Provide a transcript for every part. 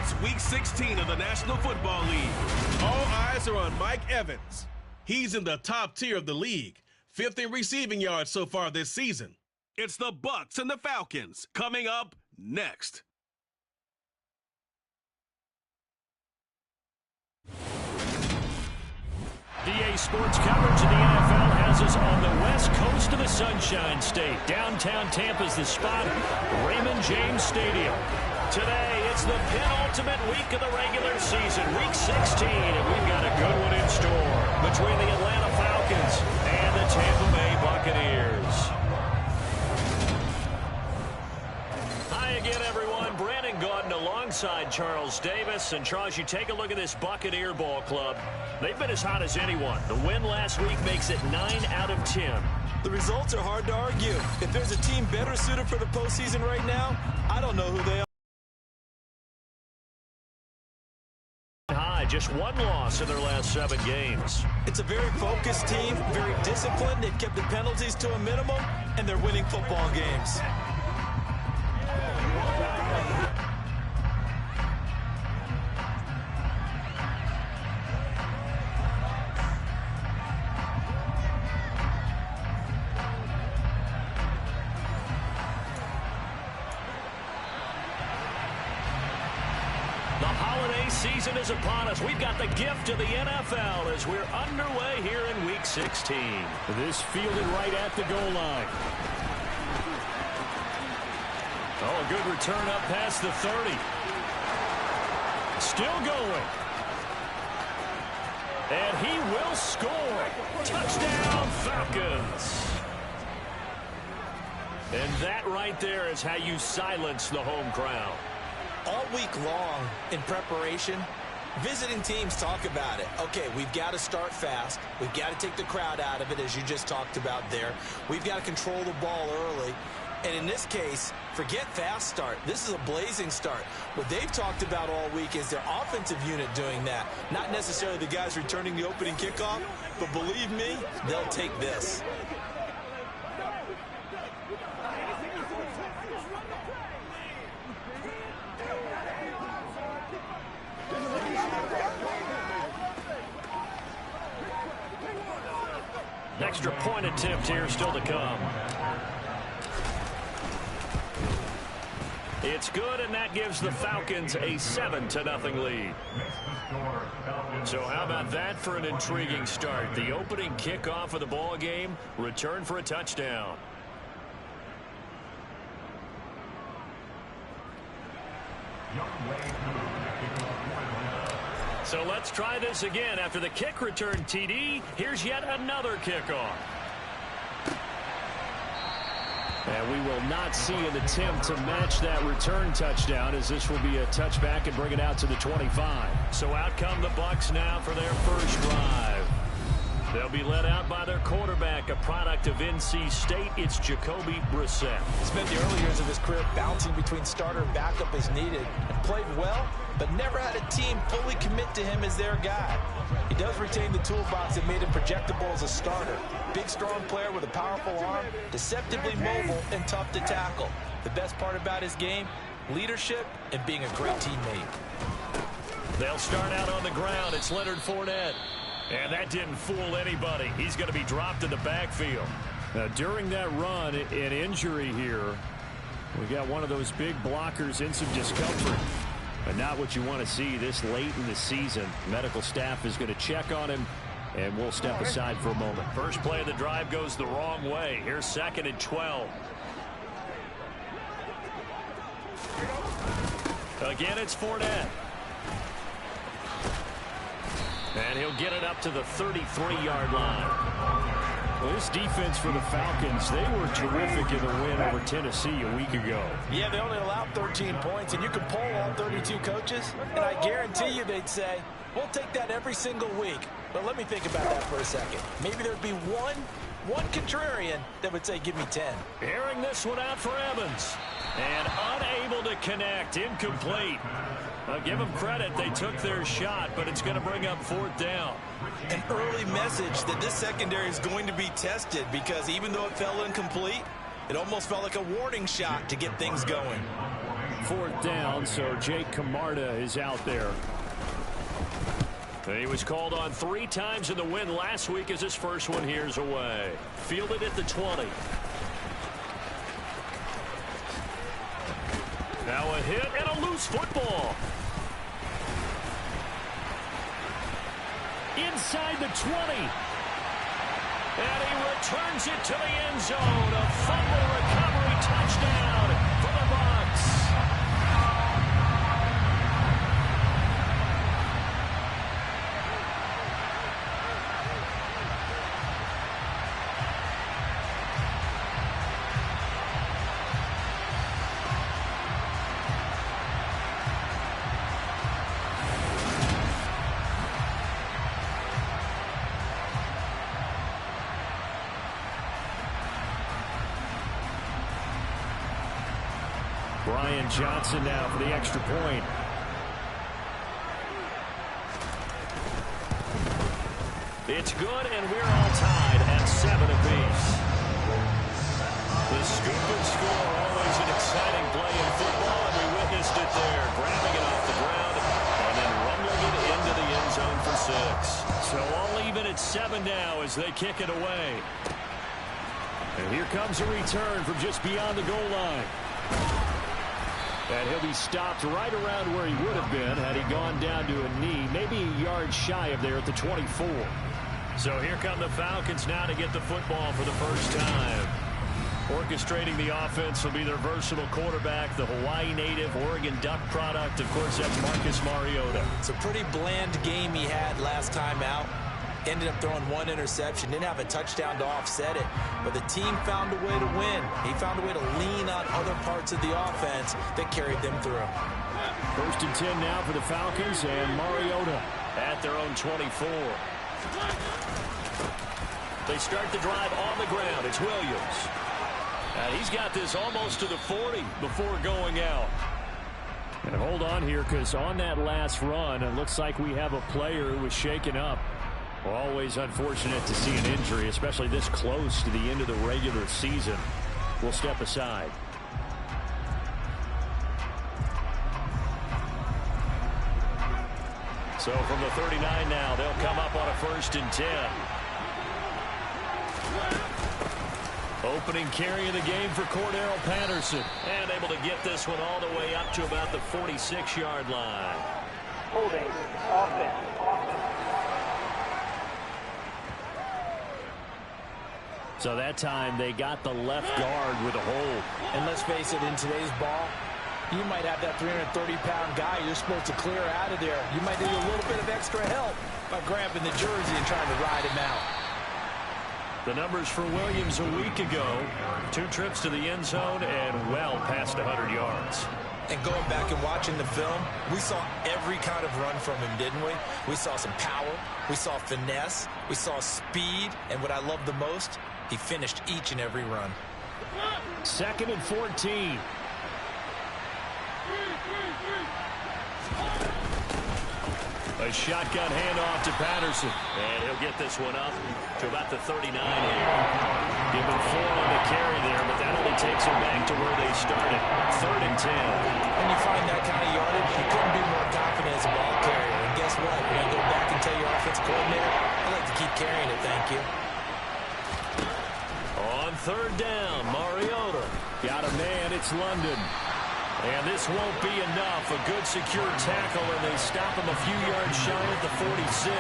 It's Week 16 of the National Football League. All eyes are on Mike Evans. He's in the top tier of the league, 5th in receiving yards so far this season. It's the Bucs and the Falcons coming up next. DA Sports coverage of the NFL has us on the west coast of the Sunshine State. Downtown Tampa's the spot, Raymond James Stadium. Today, it's the penultimate week of the regular season, Week 16, and we've got a good one in store between the Atlanta Falcons and the Tampa Bay Buccaneers. Hi again, everyone. Brandon Gaudin alongside Charles Davis. And Charles, you take a look at this Buccaneer ball club. They've been as hot as anyone. The win last week makes it 9 out of 10. The results are hard to argue. If there's a team better suited for the postseason right now, I don't know who they are. Just one loss in their last 7 games. It's a very focused team, very disciplined. They've kept the penalties to a minimum, and they're winning football games. Season is upon us. We've got the gift of the NFL as we're underway here in Week 16. This fielded right at the goal line. Oh, a good return up past the 30. Still going. And he will score. Touchdown, Falcons. And that right there is how you silence the home crowd. All week long in preparation, visiting teams talk about it. Okay, we've got to start fast. We've got to take the crowd out of it, as you just talked about there. We've got to control the ball early. And in this case, forget fast start. This is a blazing start. What they've talked about all week is their offensive unit doing that. Not necessarily the guys returning the opening kickoff, but believe me, they'll take this. Extra point attempt here still to come. It's good, and that gives the Falcons a 7-0 lead. So how about that for an intriguing start? The opening kickoff of the ball game, return for a touchdown. So let's try this again. After the kick return TD, here's yet another kickoff. And we will not see an attempt to match that return touchdown, as this will be a touchback and bring it out to the 25. So out come the Bucs now for their first drive. They'll be led out by their quarterback, a product of NC State. It's Jacoby Brissett. Spent the early years of his career bouncing between starter and backup as needed, and played well, but never had a team fully commit to him as their guy. He does retain the toolbox that made him projectable as a starter. Big, strong player with a powerful arm, deceptively mobile, and tough to tackle. The best part about his game, leadership and being a great teammate. They'll start out on the ground. It's Leonard Fournette. And that didn't fool anybody. He's going to be dropped in the backfield. Now, during that run, an injury here. We got one of those big blockers in some discomfort. But not what you want to see this late in the season. Medical staff is going to check on him, and we'll step aside for a moment. First play of the drive goes the wrong way. Here's 2nd and 12. Again, it's Fournette. And he'll get it up to the 33-yard line. Well, this defense for the Falcons, they were terrific in the win over Tennessee a week ago. Yeah, they only allowed 13 points, and you can poll all 32 coaches, and I guarantee you they'd say, we'll take that every single week. But let me think about that for a second. Maybe there'd be one contrarian that would say, give me 10. Airing this one out for Evans. And unable to connect, incomplete. Give them credit, they took their shot, but it's going to bring up 4th down. An early message that this secondary is going to be tested, because even though it fell incomplete, it almost felt like a warning shot to get things going. 4th down, so Jake Camarda is out there. He was called on 3 times in the win last week as his first one here's away. Fielded at the 20. Now a hit and a loose football. Inside the 20. And he returns it to the end zone. A fumble recovery touchdown for the Bucs. Brian Johnson now for the extra point. It's good, and we're all tied at 7 apiece. The scoop and score, always an exciting play in football, and we witnessed it there, grabbing it off the ground and then rumbling it into the end zone for 6. So all even at 7 now as they kick it away. And here comes a return from just beyond the goal line. And he'll be stopped right around where he would have been had he gone down to a knee, maybe a yard shy of there at the 24. So here come the Falcons now to get the football for the first time. Orchestrating the offense will be their versatile quarterback, the Hawaii native, Oregon Duck product. Of course, that's Marcus Mariota. It's a pretty bland game he had last time out. Ended up throwing 1 interception. Didn't have a touchdown to offset it. But the team found a way to win. He found a way to lean on other parts of the offense that carried them through. 1st and 10 now for the Falcons, and Mariota at their own 24. They start the drive on the ground. It's Williams. And he's got this almost to the 40 before going out. And hold on here, because on that last run, it looks like we have a player who was shaken up. Always unfortunate to see an injury, especially this close to the end of the regular season. We'll step aside. So from the 39 now, they'll come up on a 1st and 10. Opening carry of the game for Cordero Patterson. And able to get this one all the way up to about the 46-yard line. Holding offense. So that time they got the left guard with a hold. And let's face it, in today's ball, you might have that 330-pound guy you're supposed to clear out of there. You might need a little bit of extra help by grabbing the jersey and trying to ride him out. The numbers for Williams a week ago, 2 trips to the end zone and well past 100 yards. And going back and watching the film, we saw every kind of run from him, didn't we? We saw some power, we saw finesse, we saw speed, and what I love the most, he finished each and every run. 2nd and 14. A shotgun handoff to Patterson. And he'll get this one up to about the 39 here. Given 4 on the carry there, but that only takes him back to where they started. 3rd and 10. When you find that kind of yardage, you couldn't be more confident as a ball carrier. And guess what? You're going to go back and tell your offensive coordinator, I like to keep carrying it, thank you. On 3rd down, Mariota. Got a man, it's London. And this won't be enough. A good secure tackle, and they stop him a few yards shy at the 46.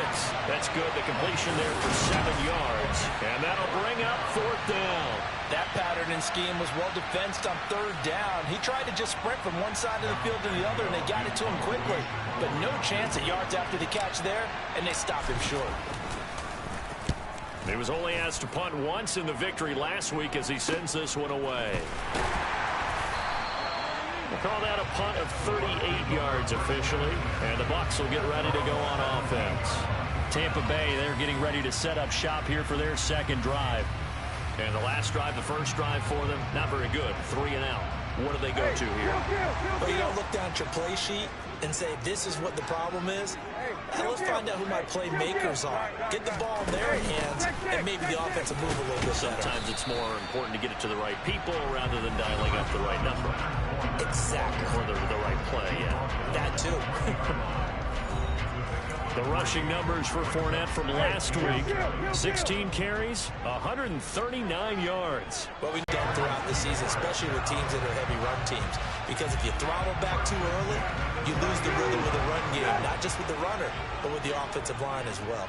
That's good. The completion there for 7 yards. And that'll bring up 4th down. That pattern and scheme was well defensed on 3rd down. He tried to just sprint from one side of the field to the other, and they got it to him quickly. But no chance at yards after the catch there, and they stopped him short. He was only asked to punt once in the victory last week as he sends this one away. We'll call that a punt of 38 yards officially, and the Bucs will get ready to go on offense. Tampa Bay, they're getting ready to set up shop here for their 2nd drive. And the last drive, the first drive for them, not very good. 3 and out. What do they go to here? Well, you don't look down at your play sheet and say, this is what the problem is. let's find out who my playmakers are. Get the ball in their hands, and maybe the offense will move a little bit better. Sometimes it's more important to get it to the right people rather than dialing up the right number. Exactly. Or the right play, yeah. That too. The rushing numbers for Fournette from last week: 16 carries, 139 yards. What we've done throughout the season, especially with teams that are heavy run teams, because if you throttle back too early, you lose the rhythm of the run game, not just with the runner, but with the offensive line as well.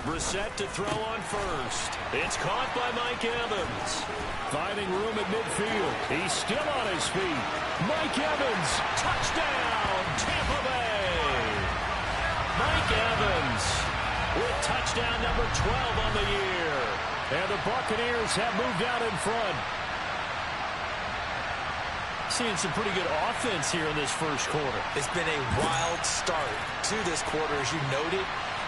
Brissett to throw on first. It's caught by Mike Evans. Finding room at midfield. He's still on his feet. Mike Evans, touchdown, Tampa Bay. Mike Evans with touchdown number 12 on the year. And the Buccaneers have moved out in front. Seeing some pretty good offense here in this first quarter. It's been a wild start to this quarter, as you noted.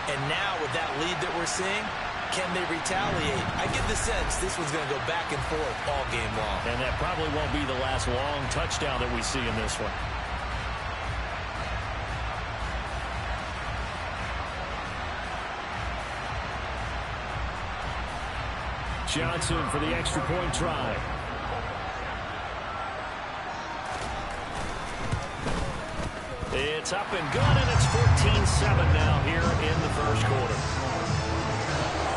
And now with that lead that we're seeing, can they retaliate? I get the sense this one's going to go back and forth all game long. And that probably won't be the last long touchdown that we see in this one. Johnson for the extra point try. It's up and good, and it's 14-7 now here in the first quarter.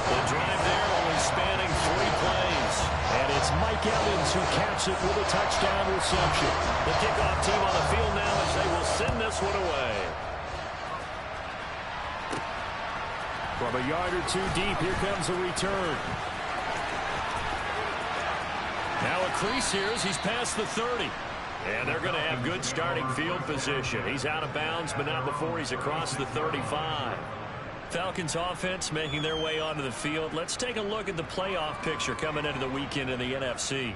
The drive there only spanning 3 plays. And it's Mike Evans who caps it with a touchdown reception. The kickoff team on the field now as they will send this one away. From a yard or two deep, here comes a return. Now a crease here as he's past the 30. And they're going to have good starting field position. He's out of bounds, but not before he's across the 35. Falcons offense making their way onto the field. Let's take a look at the playoff picture coming into the weekend in the NFC.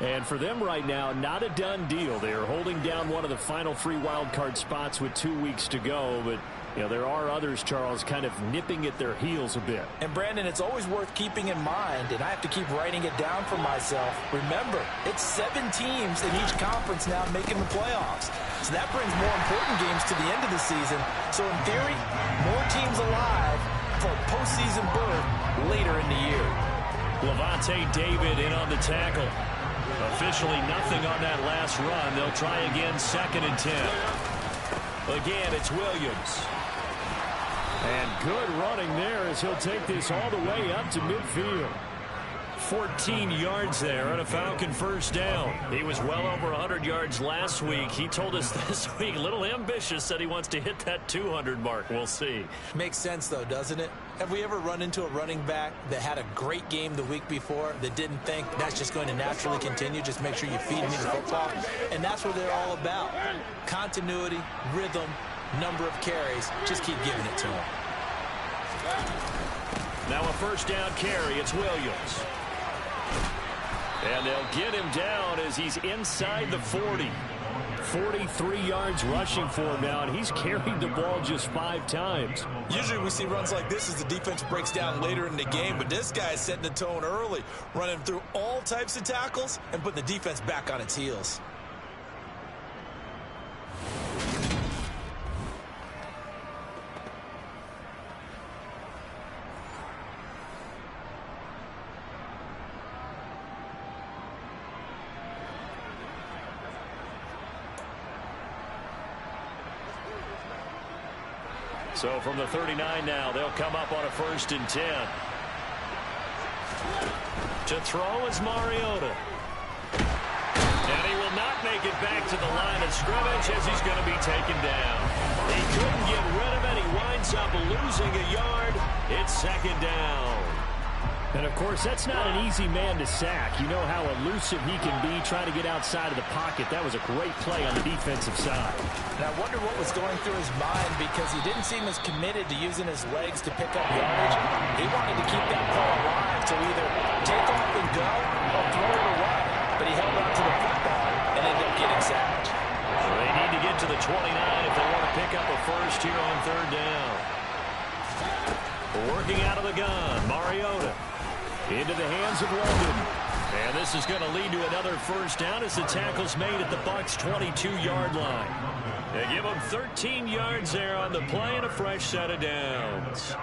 And for them right now, not a done deal. They are holding down one of the final 3 wild card spots with 2 weeks to go. But, you know, there are others, Charles, kind of nipping at their heels a bit. And, Brandon, it's always worth keeping in mind, and I have to keep writing it down for myself. Remember, it's 7 teams in each conference now making the playoffs. So that brings more important games to the end of the season. So, in theory, more teams alive for a postseason berth later in the year. Levante David in on the tackle. Officially nothing on that last run. They'll try again, 2nd and 10. Again, it's Williams. And good running there as he'll take this all the way up to midfield. 14 yards there on a Falcon first down. He was well over 100 yards last week. He told us this week, a little ambitious, said he wants to hit that 200 mark. We'll see. Makes sense, though, doesn't it? Have we ever run into a running back that had a great game the week before that didn't think that's just going to naturally continue? Just make sure you feed me the football. And that's what they're all about. Continuity, rhythm, number of carries. Just keep giving it to them. Now a first down carry. It's Williams. And they'll get him down as he's inside the 40. 43 yards rushing for him now, and he's carried the ball just 5 times. Usually we see runs like this as the defense breaks down later in the game, but this guy's setting the tone early, running through all types of tackles and putting the defense back on its heels. So from the 39 now, they'll come up on a 1st and 10. To throw is Mariota. And he will not make it back to the line of scrimmage as he's going to be taken down. He couldn't get rid of it. He winds up losing a yard. It's 2nd down. And, of course, that's not an easy man to sack. You know how elusive he can be trying to get outside of the pocket. That was a great play on the defensive side. And I wonder what was going through his mind because he didn't seem as committed to using his legs to pick up yardage. He wanted to keep that play alive to either take off and go or throw it away. But he held on to the football and ended up getting sacked. They need to get to the 29 if they want to pick up a first here on 3rd down. Working out of the gun, Mariota. Into the hands of London. And this is going to lead to another first down as the tackle's made at the Bucs' 22-yard line. They give them 13 yards there on the play and a fresh set of downs.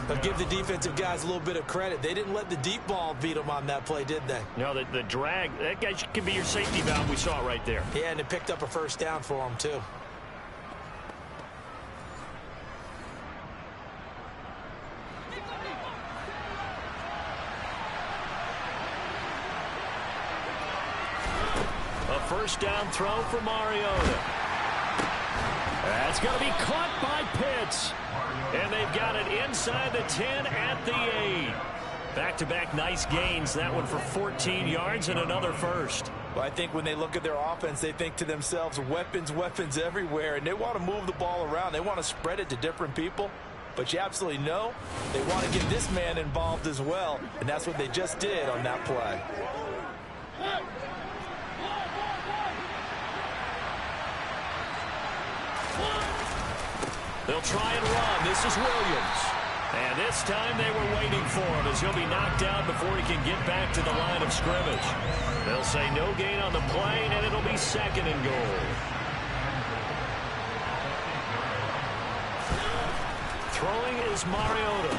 But give the defensive guys a little bit of credit. They didn't let the deep ball beat them on that play, did they? No, the drag, that guy could be your safety valve. We saw it right there. Yeah, and it picked up a first down for them, too. A first down throw for Mariota. That's going to be caught by Pitts. And they've got it inside the 10 at the 8. Back-to-back nice gains. That one for 14 yards and another first. Well, I think when they look at their offense, they think to themselves, weapons, weapons everywhere. And they want to move the ball around. They want to spread it to different people. But you absolutely know they want to get this man involved as well. And that's what they just did on that play. They'll try and run. This is Williams. And this time they were waiting for him as he'll be knocked out before he can get back to the line of scrimmage. They'll say no gain on the play, and it'll be second and goal. Throwing is Mariota.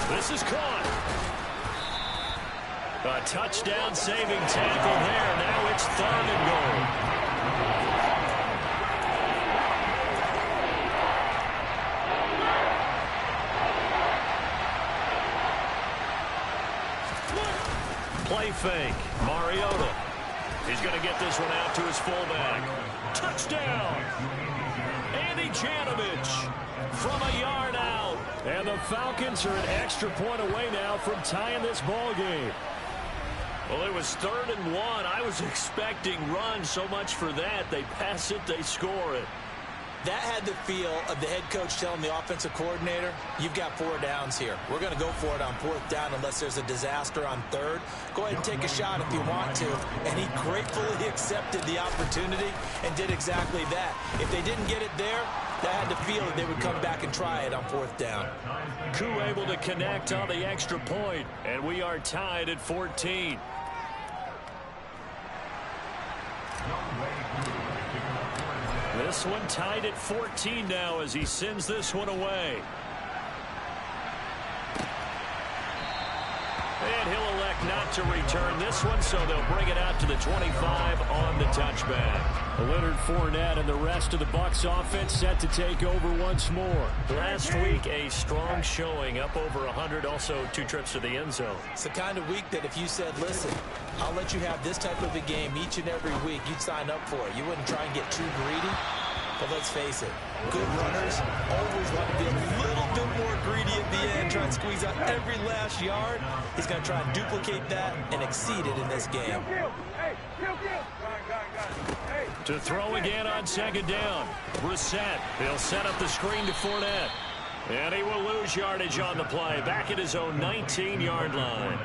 This is caught. A touchdown saving tackle there. Now it's third and goal. Play fake. Mariota. He's going to get this one out to his fullback. Touchdown. Andy Janovich from a yard out. And the Falcons are an extra point away now from tying this ball game. Well, it was 3rd and 1. I was expecting run so much for that. They pass it, they score it. That had the feel of the head coach telling the offensive coordinator, you've got 4 downs here. We're going to go for it on 4th down unless there's a disaster on 3rd. Go ahead and take a shot if you want to. And he gratefully accepted the opportunity and did exactly that. If they didn't get it there, that had the feel that they would come back and try it on 4th down. Koo able to connect on the extra point, and we are tied at 14. This one tied at 14 now as he sends this one away. And he'll elect not to return this one, so they'll bring it out to the 25 on the touchback. Leonard Fournette and the rest of the Bucs offense set to take over once more. Last week, a strong showing, up over 100, also 2 trips to the end zone. It's the kind of week that if you said, listen, I'll let you have this type of a game each and every week, you'd sign up for it. You wouldn't try and get too greedy. But let's face it, good runners always want to be a little bit more greedy at the end, try and squeeze out every last yard. He's going to try and duplicate that and exceed it in this game. To throw again on 2nd down. Brissett. He'll set up the screen to Fournette. And he will lose yardage on the play. Back at his own 19-yard line.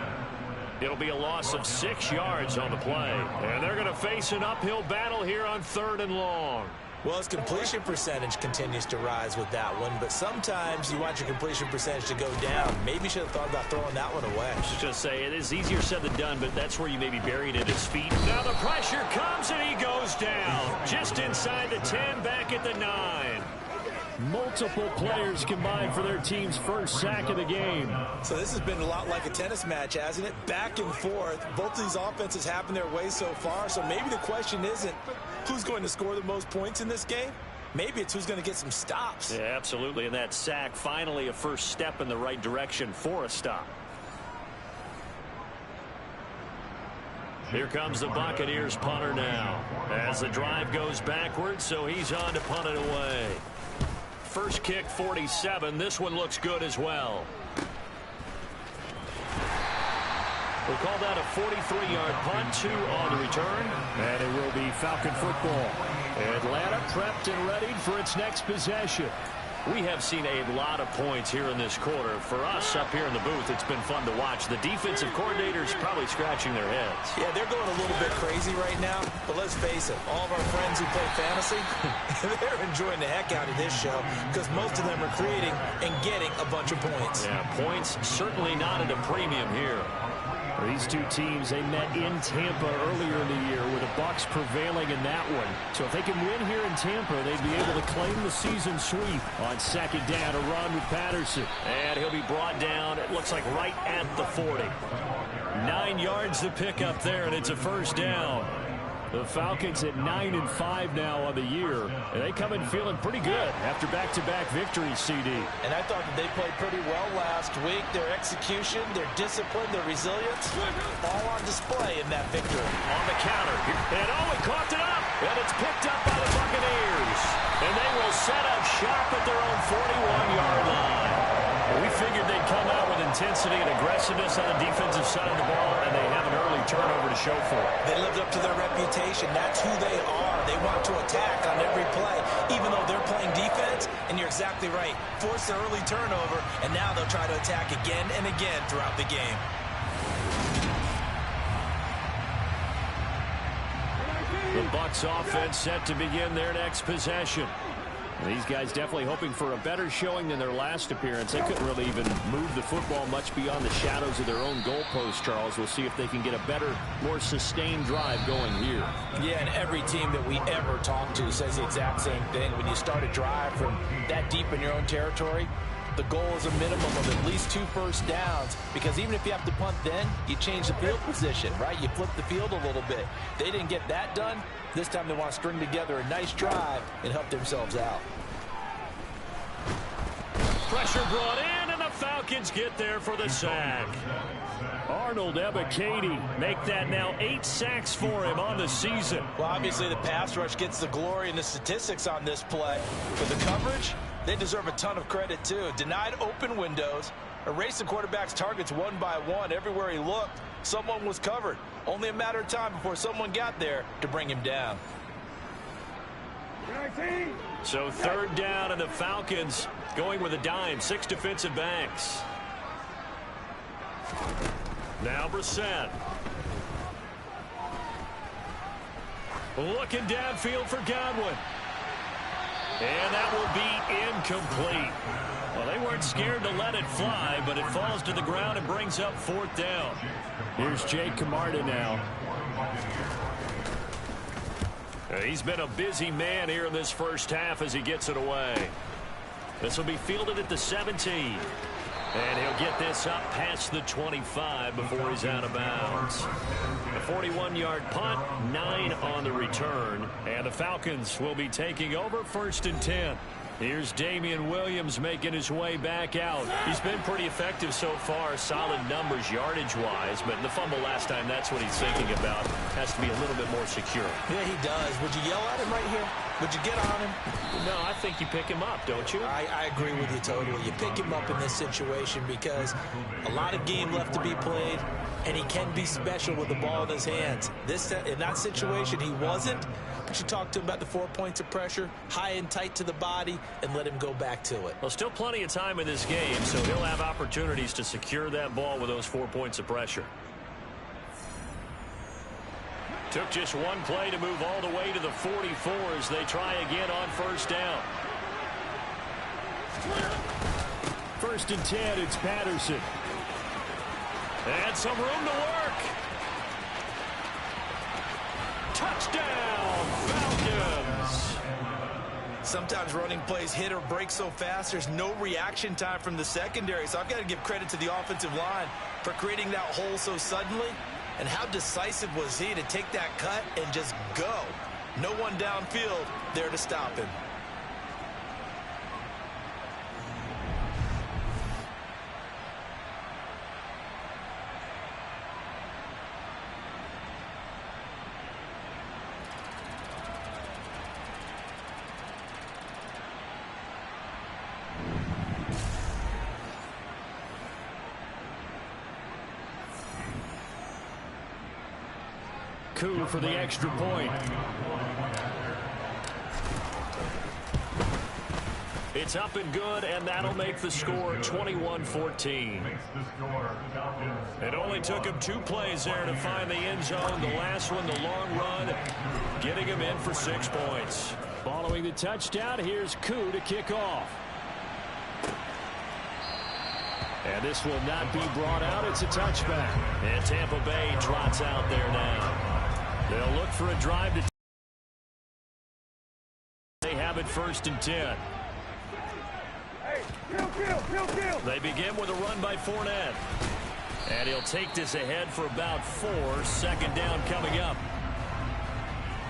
It'll be a loss of 6 yards on the play. And they're going to face an uphill battle here on 3rd and long. Well, his completion percentage continues to rise with that one, but sometimes you want your completion percentage to go down. Maybe you should have thought about throwing that one away. I was just say, it is easier said than done, but that's where you may be buried at his feet. Now the pressure comes and he goes down. Just inside the 10, back at the 9. Multiple players combined for their team's first sack of the game. So this has been a lot like a tennis match, hasn't it? Back and forth. Both of these offenses happen their way so far, so maybe the question isn't who's going to score the most points in this game. Maybe it's who's going to get some stops. Yeah, absolutely. And that sack, finally a first step in the right direction for a stop. Here comes the Buccaneers punter now. As the drive goes backwards, so he's on to punt it away. First kick, 47. This one looks good as well. We'll call that a 43-yard punt, 2 on the return. And it will be Falcon football. Atlanta prepped and ready for its next possession. We have seen a lot of points here in this quarter. For us up here in the booth, it's been fun to watch. The defensive coordinators probably scratching their heads. Yeah, they're going a little bit crazy right now. But let's face it, all of our friends who play fantasy, they're enjoying the heck out of this show because most of them are creating and getting a bunch of points. Yeah, points certainly not at a premium here. These two teams, they met in Tampa earlier in the year with the Bucs prevailing in that one. So if they can win here in Tampa, they'd be able to claim the season sweep. On second down, a run with Patterson. And he'll be brought down, it looks like right at the 40. 9 yards to pick up there, and it's a first down. The Falcons at 9-5 now on the year, and they come in feeling pretty good after back-to-back victories, CD. And I thought that they played pretty well last week. Their execution, their discipline, their resilience, all on display in that victory. On the counter, and he coughed it up, and it's picked up by the Buccaneers. And they will set up shop at their own 41-yard line. We figured they'd come out with intensity and aggressiveness on the defensive side of the ball, and they have an early turnover to show for it. They lived up to their reputation. That's who they are. They want to attack on every play, even though they're playing defense. And you're exactly right. Force the early turnover, and now they'll try to attack again and again throughout the game. The Bucs offense set to begin their next possession. These guys definitely hoping for a better showing than their last appearance. They couldn't really even move the football much beyond the shadows of their own goalpost, Charles. We'll see if they can get a better, more sustained drive going here. Yeah, and every team that we ever talk to says the exact same thing. When you start a drive from that deep in your own territory, the goal is a minimum of at least 2 first downs, because even if you have to punt then, you change the field position, right? You flip the field a little bit. They didn't get that done. This time they want to string together a nice drive and help themselves out. Pressure brought in, and the Falcons get there for the sack. Arnold Ebiketie make that now 8 sacks for him on the season. Well, obviously the pass rush gets the glory and the statistics on this play. For the coverage, they deserve a ton of credit too. Denied open windows, erased the quarterback's targets one by one. Everywhere he looked, someone was covered. Only a matter of time before someone got there to bring him down. So third down, and the Falcons going with a dime. 6 defensive backs. Now Brissett. Looking downfield for Godwin. And that will be incomplete. Well, they weren't scared to let it fly, but it falls to the ground and brings up 4th down. Here's Jake Camarda now. He's been a busy man here in this first half as he gets it away. This will be fielded at the 17. And he'll get this up past the 25 before he's out of bounds. A 41-yard punt, 9 on the return. And the Falcons will be taking over 1st and 10. Here's Damian Williams making his way back out. He's been pretty effective so far, solid numbers yardage-wise, but the fumble last time, that's what he's thinking about. Has to be a little bit more secure. Yeah, he does. Would you yell at him right here? Would you get on him? No, I think you pick him up, don't you? I agree with you totally. You pick him up in this situation because a lot of game left to be played, and he can be special with the ball in his hands. In that situation, he wasn't. But you talk to him about the 4 points of pressure, high and tight to the body, and let him go back to it. Well, still plenty of time in this game, so he'll have opportunities to secure that ball with those 4 points of pressure. Took just one play to move all the way to the 44 as they try again on 1st down. 1st and 10, it's Patterson. And some room to work. Touchdown, Falcons. Sometimes running plays hit or break so fast, there's no reaction time from the secondary. So I've got to give credit to the offensive line for creating that hole so suddenly. And how decisive was he to take that cut and just go? No one downfield there to stop him. Coup for the extra point. It's up and good, and that'll make the score 21-14. It only took him 2 plays there to find the end zone. The last one, the long run, getting him in for 6 points. Following the touchdown, here's Coup to kick off. And this will not be brought out. It's a touchback. And Tampa Bay trots out there now. They'll look for a drive to... They have it 1st and 10. They begin with a run by Fournette. And he'll take this ahead for about 4. 2nd down coming up.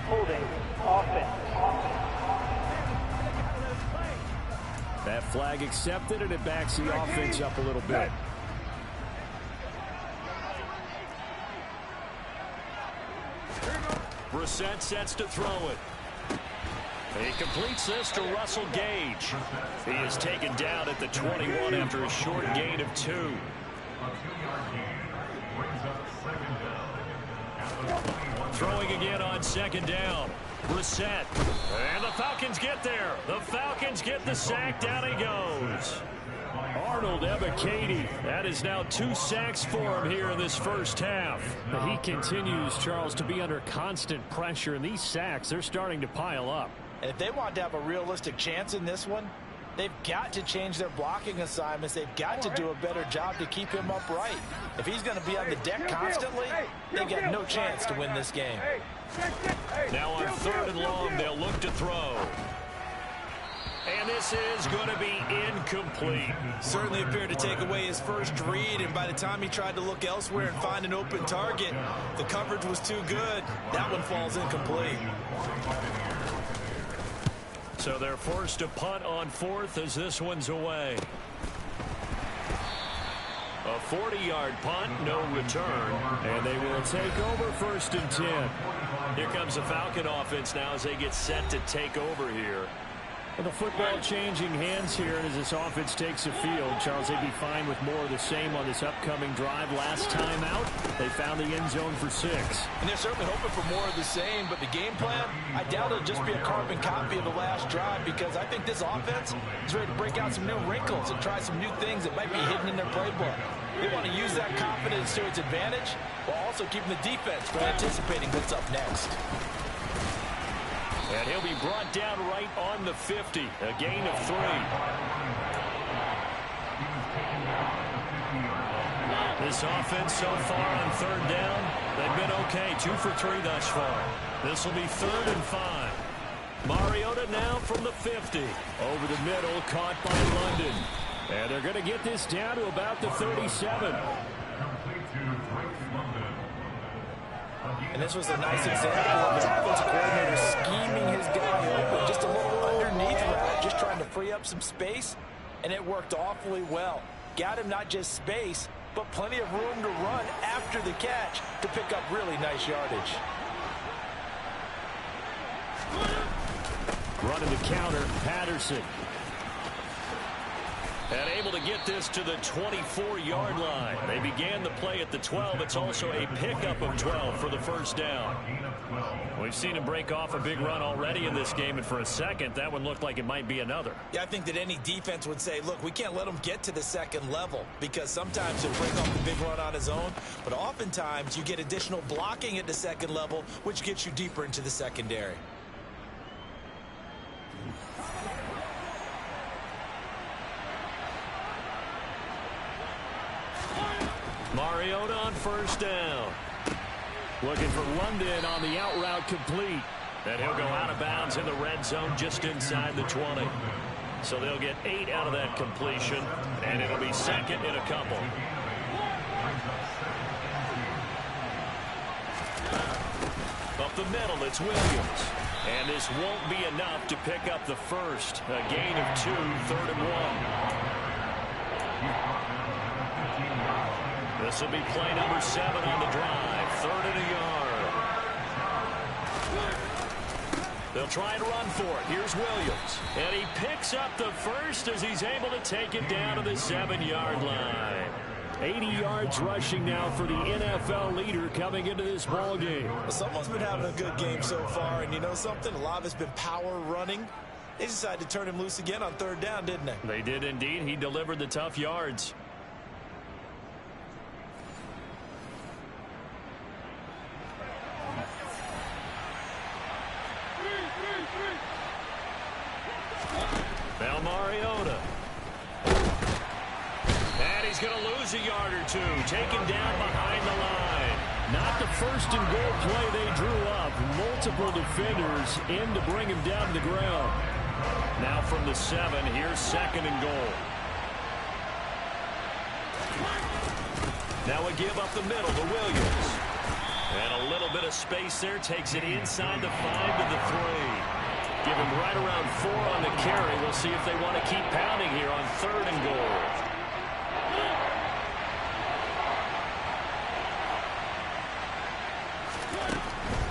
Holding. Offense. That flag accepted, and it backs the offense up a little bit. Brissett sets to throw it. He completes this to Russell Gage. He is taken down at the 21 after a short gain of 2. Throwing again on 2nd down. Brissett. And the Falcons get there. The Falcons get the sack. Down he goes. Arnold Ebiketie. That is now 2 sacks for him here in this first half. But he continues, Charles, to be under constant pressure. And these sacks, they're starting to pile up. And if they want to have a realistic chance in this one, they've got to change their blocking assignments. They've got to do a better job to keep him upright. If he's going to be on the deck constantly, they've got no chance to win this game. Now on 3rd and long, they'll look to throw. And this is going to be incomplete. Certainly appeared to take away his first read, and by the time he tried to look elsewhere and find an open target, the coverage was too good. That one falls incomplete. So they're forced to punt on 4th as this one's away. A 40-yard punt, no return, and they will take over 1st and 10. Here comes the Falcon offense now as they get set to take over here. And the football changing hands here, and as this offense takes the field, Charles, they'd be fine with more of the same on this upcoming drive. Last time out, they found the end zone for 6. And they're certainly hoping for more of the same, but the game plan, I doubt it'll just be a carbon copy of the last drive, because I think this offense is ready to break out some new wrinkles and try some new things that might be hidden in their playbook. They want to use that confidence to its advantage, while also keeping the defense from anticipating what's up next. And he'll be brought down right on the 50, a gain of 3. This offense so far on 3rd down, they've been okay, 2 for 3 thus far. This will be 3rd and 5. Mariota now from the 50. Over the middle, caught by London. And they're going to get this down to about the 37. And this was a nice example of the offensive coordinator scheming his guy open. Just a little underneath route, just trying to free up some space, and it worked awfully well. Got him not just space, but plenty of room to run after the catch to pick up really nice yardage. Running the counter, Patterson. And able to get this to the 24-yard line. They began the play at the 12. It's also a pickup of 12 for the first down. We've seen him break off a big run already in this game, and for a second, that one looked like it might be another. Yeah, I think that any defense would say, look, we can't let him get to the 2nd level, because sometimes he'll break off the big run on his own, but oftentimes you get additional blocking at the 2nd level, which gets you deeper into the secondary. Mariota on 1st down. Looking for London on the out route complete. And he'll go out of bounds in the red zone just inside the 20. So they'll get 8 out of that completion, and it'll be 2nd in a couple. Up the middle, it's Williams. And this won't be enough to pick up the first. A gain of 2, 3rd and 1. This will be play number 7 on the drive. 3rd and a yard. They'll try and run for it. Here's Williams. And he picks up the first as he's able to take it down to the 7-yard line. 80 yards rushing now for the NFL leader coming into this ball game. Well, someone's been having a good game so far, and you know something? A lot of it's been power running. They decided to turn him loose again on 3rd down, didn't they? They did indeed. He delivered the tough yards. Now Mariota. And he's going to lose a yard or two. Taken down behind the line. Not the first and goal play they drew up. Multiple defenders in to bring him down to the ground. Now from the 7, here's second and goal. Now a give up the middle to Williams. And a little bit of space there. Takes it inside the 5 to the 3. Give him right around 4 on the carry. We'll see if they want to keep pounding here on third and goal.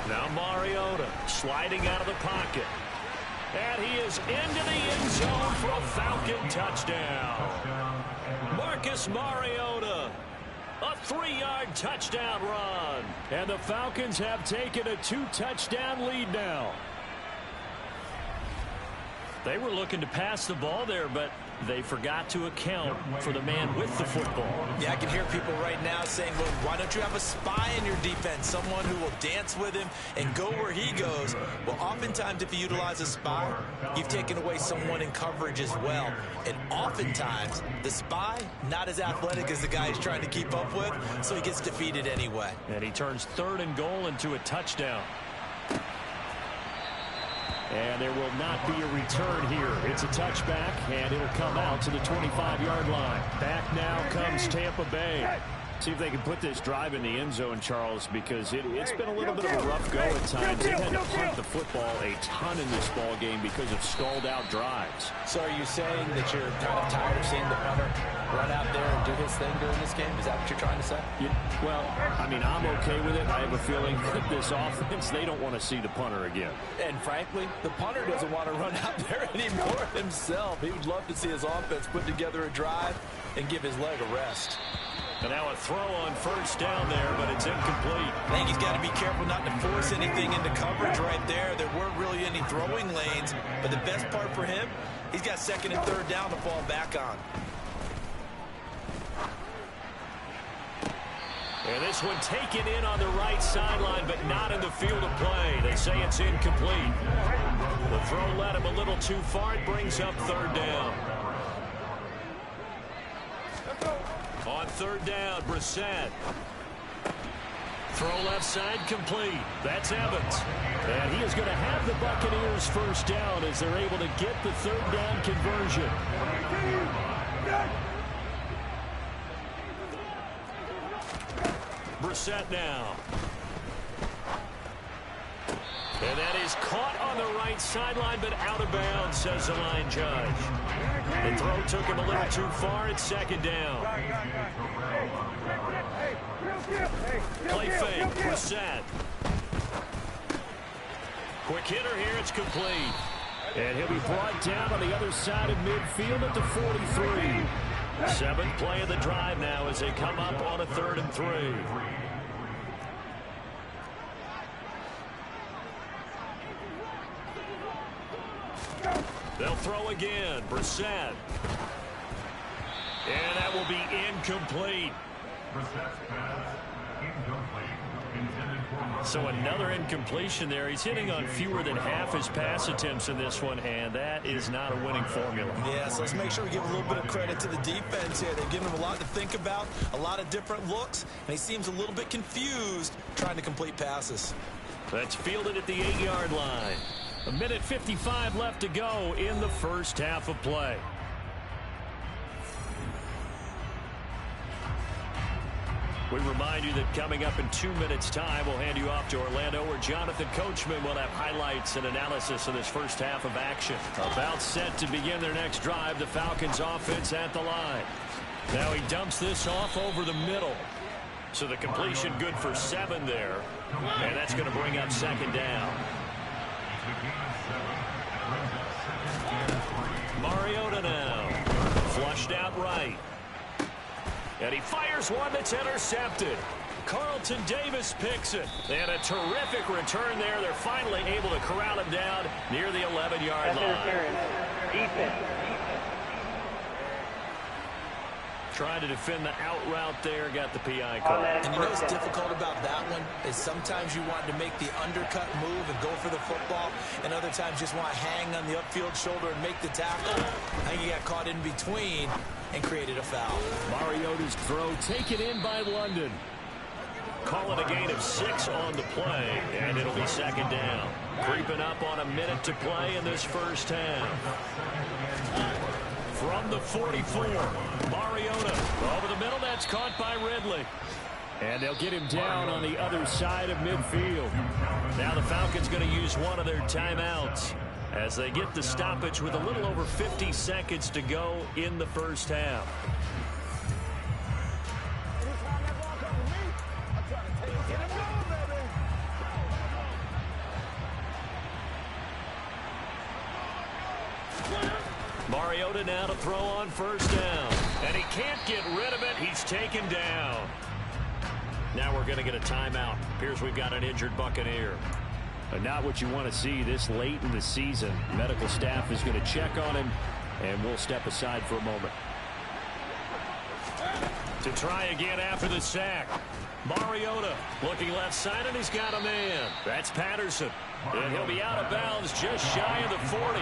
Now Mariota sliding out of the pocket. And he is into the end zone for a Falcon touchdown. Marcus Mariota. A 3-yard touchdown run. And the Falcons have taken a 2-touchdown lead now. They were looking to pass the ball there, but they forgot to account for the man with the football. Yeah, I can hear people right now saying, well, why don't you have a spy in your defense, someone who will dance with him and go where he goes? Well, oftentimes if you utilize a spy, you've taken away someone in coverage as well. And oftentimes, the spy, not as athletic as the guy he's trying to keep up with, so he gets defeated anyway. And he turns third and goal into a touchdown. And there will not be a return here. It's a touchback, and it'll come out to the 25-yard line. Back now comes Tampa Bay. See if they can put this drive in the end zone, Charles, because it's been a little bit of a rough go at times. They've had to punt the football a ton in this ball game because of stalled-out drives. So are you saying that you're kind of tired of seeing the punter run out there and do his thing during this game? Is that what you're trying to say? Well, I mean, I'm okay with it. I have a feeling that this offense, they don't want to see the punter again. And frankly, the punter doesn't want to run out there anymore himself. He would love to see his offense put together a drive and give his leg a rest. And now a throw on first down there, but it's incomplete. I think he's got to be careful not to force anything into coverage right there. There weren't really any throwing lanes, but the best part for him, he's got second and third down to fall back on. And this one taken in on the right sideline, but not in the field of play. They say it's incomplete. The throw led him a little too far. It brings up third down. On third down, Brissett. Throw left side complete. That's Evans. And he is going to have the Buccaneers first down as they're able to get the third down conversion. Brissett now. And that is caught on the right sideline, but out of bounds, says the line judge. The throw took him a little too far. It's second down. Play fake. Brissett. Quick hitter here. It's complete. And he'll be brought down on the other side of midfield at the 43. Seventh play of the drive now as they come up on a 3rd and 3. They'll throw again. Brissett. And that will be incomplete. So another incompletion there. He's hitting on fewer than half his pass attempts in this one, and that is not a winning formula. Yeah, so let's make sure we give a little bit of credit to the defense here. They've given him a lot to think about, a lot of different looks, and he seems a little bit confused trying to complete passes. That's fielded at the 8-yard line. 1:55 left to go in the first half of play. We remind you that coming up in 2 minutes' time, we'll hand you off to Orlando, where Jonathan Coachman will have highlights and analysis of this first half of action. About set to begin their next drive, the Falcons offense at the line. Now he dumps this off over the middle. So the completion good for 7 there. And that's going to bring up second down. Mariota now. Flushed out right. And he fires one that's intercepted. Carlton Davis picks it. And a terrific return there. They're finally able to corral him down near the 11-yard line. Trying to defend the out route there. Got the PI call. And you know what's difficult about that one is sometimes you want to make the undercut move and go for the football, and other times just want to hang on the upfield shoulder and make the tackle. I think he got caught in between. and created a foul. Mariota's throw taken in by London. Call it a gain of 6 on the play, and it'll be second down. Creeping up on a minute to play in this first half. From the 44, Mariota over the middle. That's caught by Ridley. And they'll get him down on the other side of midfield. Now the Falcons going to use one of their timeouts as they get the stoppage with a little over 50 seconds to go in the first half. Mariota now to throw on first down. And he can't get rid of it. He's taken down. Now we're going to get a timeout. Appears we've got an injured Buccaneer. But not what you want to see this late in the season. Medical staff is going to check on him, and we'll step aside for a moment. To try again after the sack. Mariota looking left side, and he's got a man. That's Patterson. And he'll be out of bounds just shy of the 40.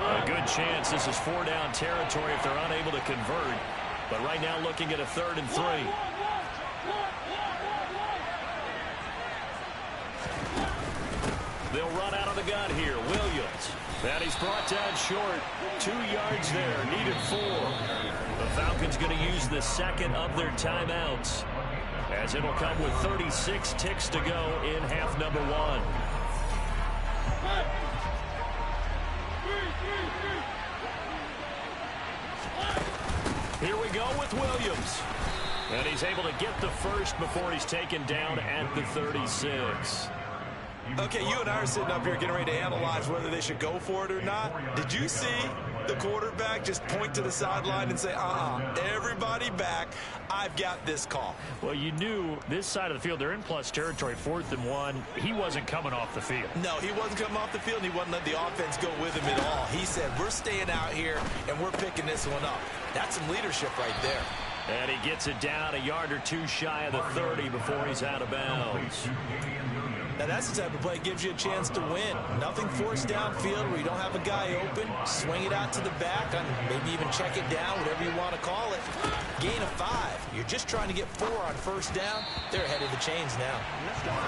A good chance this is 4-down territory if they're unable to convert. But right now looking at a 3rd and 3. They'll run out of the gun here. Williams. And he's brought down short. 2 yards there. Needed 4. The Falcons going to use the second of their timeouts, as it'll come with 36 ticks to go in half number 1. Here we go with Williams. And he's able to get the first before he's taken down at the 36. Okay, you and I are sitting up here getting ready to analyze whether they should go for it or not. Did you see the quarterback just point to the sideline and say, everybody back, I've got this call? Well, you knew this side of the field, they're in plus territory, 4th and 1. He wasn't coming off the field. No, he wasn't coming off the field, and he wasn't letting the offense go with him at all. He said, we're staying out here, and we're picking this one up. That's some leadership right there. And he gets it down a yard or 2 shy of the 30 before he's out of bounds. Now, that's the type of play that gives you a chance to win. Nothing forced downfield where you don't have a guy open. Swing it out to the back, maybe even check it down, whatever you want to call it. Gain of 5. You're just trying to get 4 on first down. They're ahead of the chains now.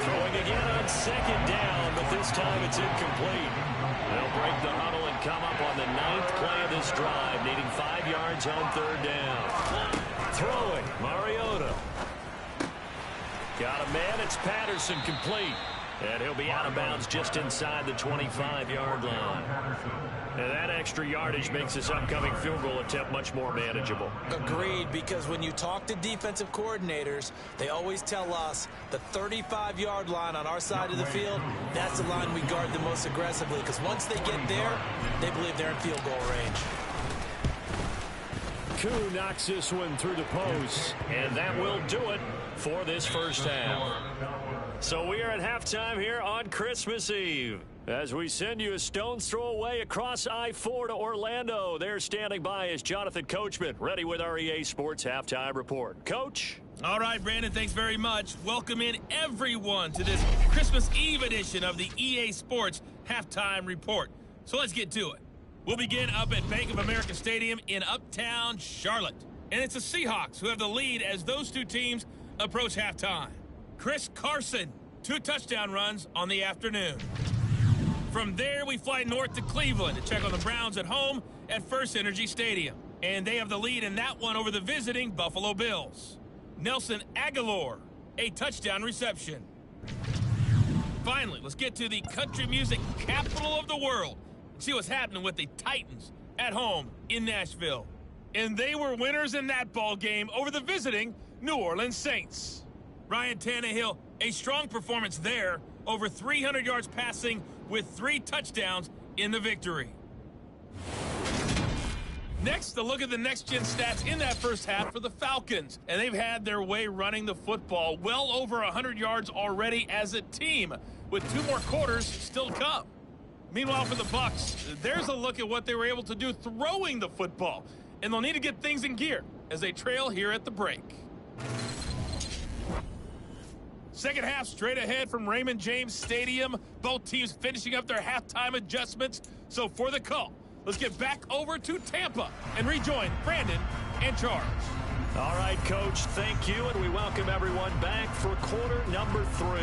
Throwing again on 2nd down, but this time it's incomplete. They'll break the huddle and come up on the 9th play of this drive, needing 5 yards on 3rd down. Throwing, Mariota. Got a man, it's Patterson, complete. And he'll be out of bounds just inside the 25-yard line. And that extra yardage makes this upcoming field goal attempt much more manageable. Agreed, because when you talk to defensive coordinators, they always tell us the 35-yard line on our side of the field, that's the line we guard the most aggressively, because once they get there, they believe they're in field goal range. Koo knocks this one through the post, and that will do it for this first half. So we are at halftime here on Christmas Eve as we send you a stone's throw away across I-4 to Orlando. There standing by is Jonathan Coachman, ready with our EA Sports Halftime Report. Coach? All right, Brandon, thanks very much. Welcome in everyone to this Christmas Eve edition of the EA Sports Halftime Report. So let's get to it. We'll begin up at Bank of America Stadium in Uptown Charlotte. And it's the Seahawks who have the lead as those two teams approach halftime. Chris Carson, 2 touchdown runs on the afternoon. From there, we fly north to Cleveland to check on the Browns at home at First Energy Stadium. And they have the lead in that one over the visiting Buffalo Bills. Nelson Aguilar, a touchdown reception. Finally, let's get to the country music capital of the world. See what's happening with the Titans at home in Nashville. And they were winners in that ball game over the visiting New Orleans Saints. Ryan Tannehill, a strong performance there, over 300 yards passing with 3 touchdowns in the victory. Next, a look at the next-gen stats in that first half for the Falcons. And they've had their way running the football, well over 100 yards already as a team, with 2 more quarters still to come. Meanwhile, for the Bucs, there's a look at what they were able to do throwing the football. And they'll need to get things in gear as they trail here at the break. Second half straight ahead from Raymond James Stadium. Both teams finishing up their halftime adjustments. So for the call, let's get back over to Tampa and rejoin Brandon and Charles. All right, Coach, thank you, and we welcome everyone back for quarter number 3.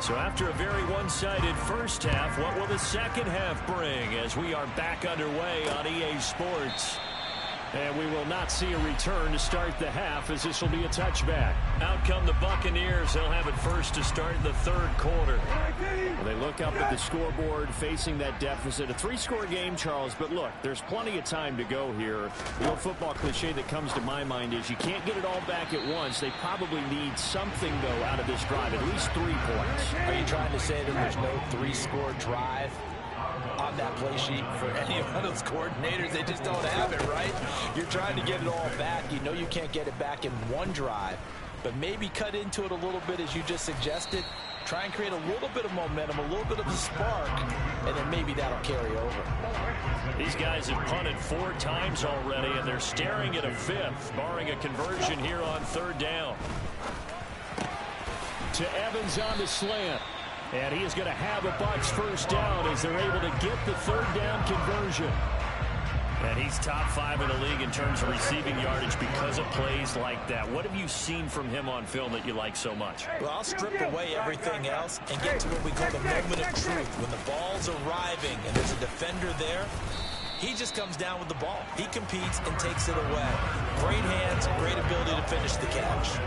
So after a very one-sided first half, what will the second half bring as we are back underway on EA Sports? And we will not see a return to start the half as this will be a touchback. Out come the Buccaneers. They'll have it first to start the third quarter. Well, they look up at the scoreboard facing that deficit. A 3-score game, Charles, but look, there's plenty of time to go here. The old football cliche that comes to my mind is you can't get it all back at once. They probably need something, though, out of this drive, at least 3 points. Are you trying to say that there's no 3-score drive on that play sheet for any of those coordinators? They just don't have it, right? You're trying to get it all back. You know you can't get it back in one drive, but maybe cut into it a little bit as you just suggested. Try and create a little bit of momentum, a little bit of a spark, and then maybe that'll carry over. These guys have punted 4 times already, and they're staring at a 5th, barring a conversion here on 3rd down. To Evans on the slant. And he is going to have a Bucs first down as they're able to get the 3rd down conversion. And he's top 5 in the league in terms of receiving yardage because of plays like that. What have you seen from him on film that you like so much? Well, I'll strip away everything else and get to what we call the moment of truth. When the ball's arriving and there's a defender there, he just comes down with the ball. He competes and takes it away. Great hands, great ability to finish the catch.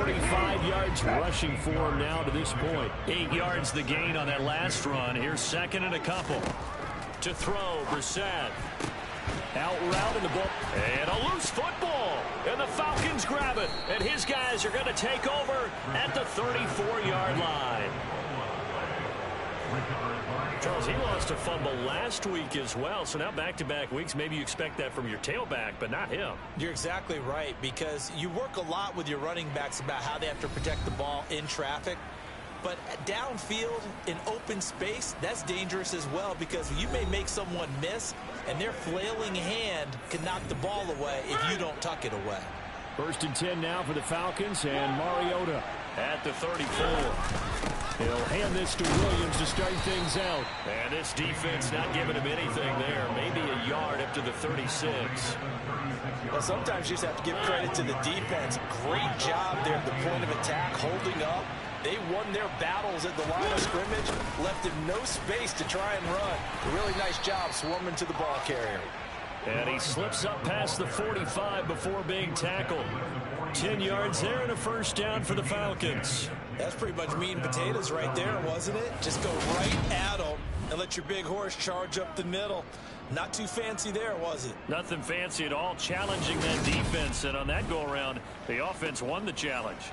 45 yards rushing for him now to this point. 8 yards the gain on that last run. Here's 2nd and a couple. To throw, Brissett. Out route in the ball. And a loose football. And the Falcons grab it. And his guys are going to take over at the 34-yard line. Charles, he lost a fumble last week as well, so now back-to-back weeks, maybe you expect that from your tailback, but not him. You're exactly right, because you work a lot with your running backs about how they have to protect the ball in traffic, but downfield in open space, that's dangerous as well, because you may make someone miss, and their flailing hand can knock the ball away if you don't tuck it away. 1st and 10 now for the Falcons, and Mariota at the 34. He'll hand this to Williams to start things out. And this defense not giving him anything there. Maybe a yard up to the 36. Well, sometimes you just have to give credit to the defense. Great job there at the point of attack, holding up. They won their battles at the line of scrimmage, left him no space to try and run. A really nice job swarming to the ball carrier. And he slips up past the 45 before being tackled. 10 yards there and a first down for the Falcons. That's pretty much meat and potatoes right there, wasn't it? Just go right at them and let your big horse charge up the middle. Not too fancy there, was it? Nothing fancy at all, challenging that defense. And on that go-around, the offense won the challenge.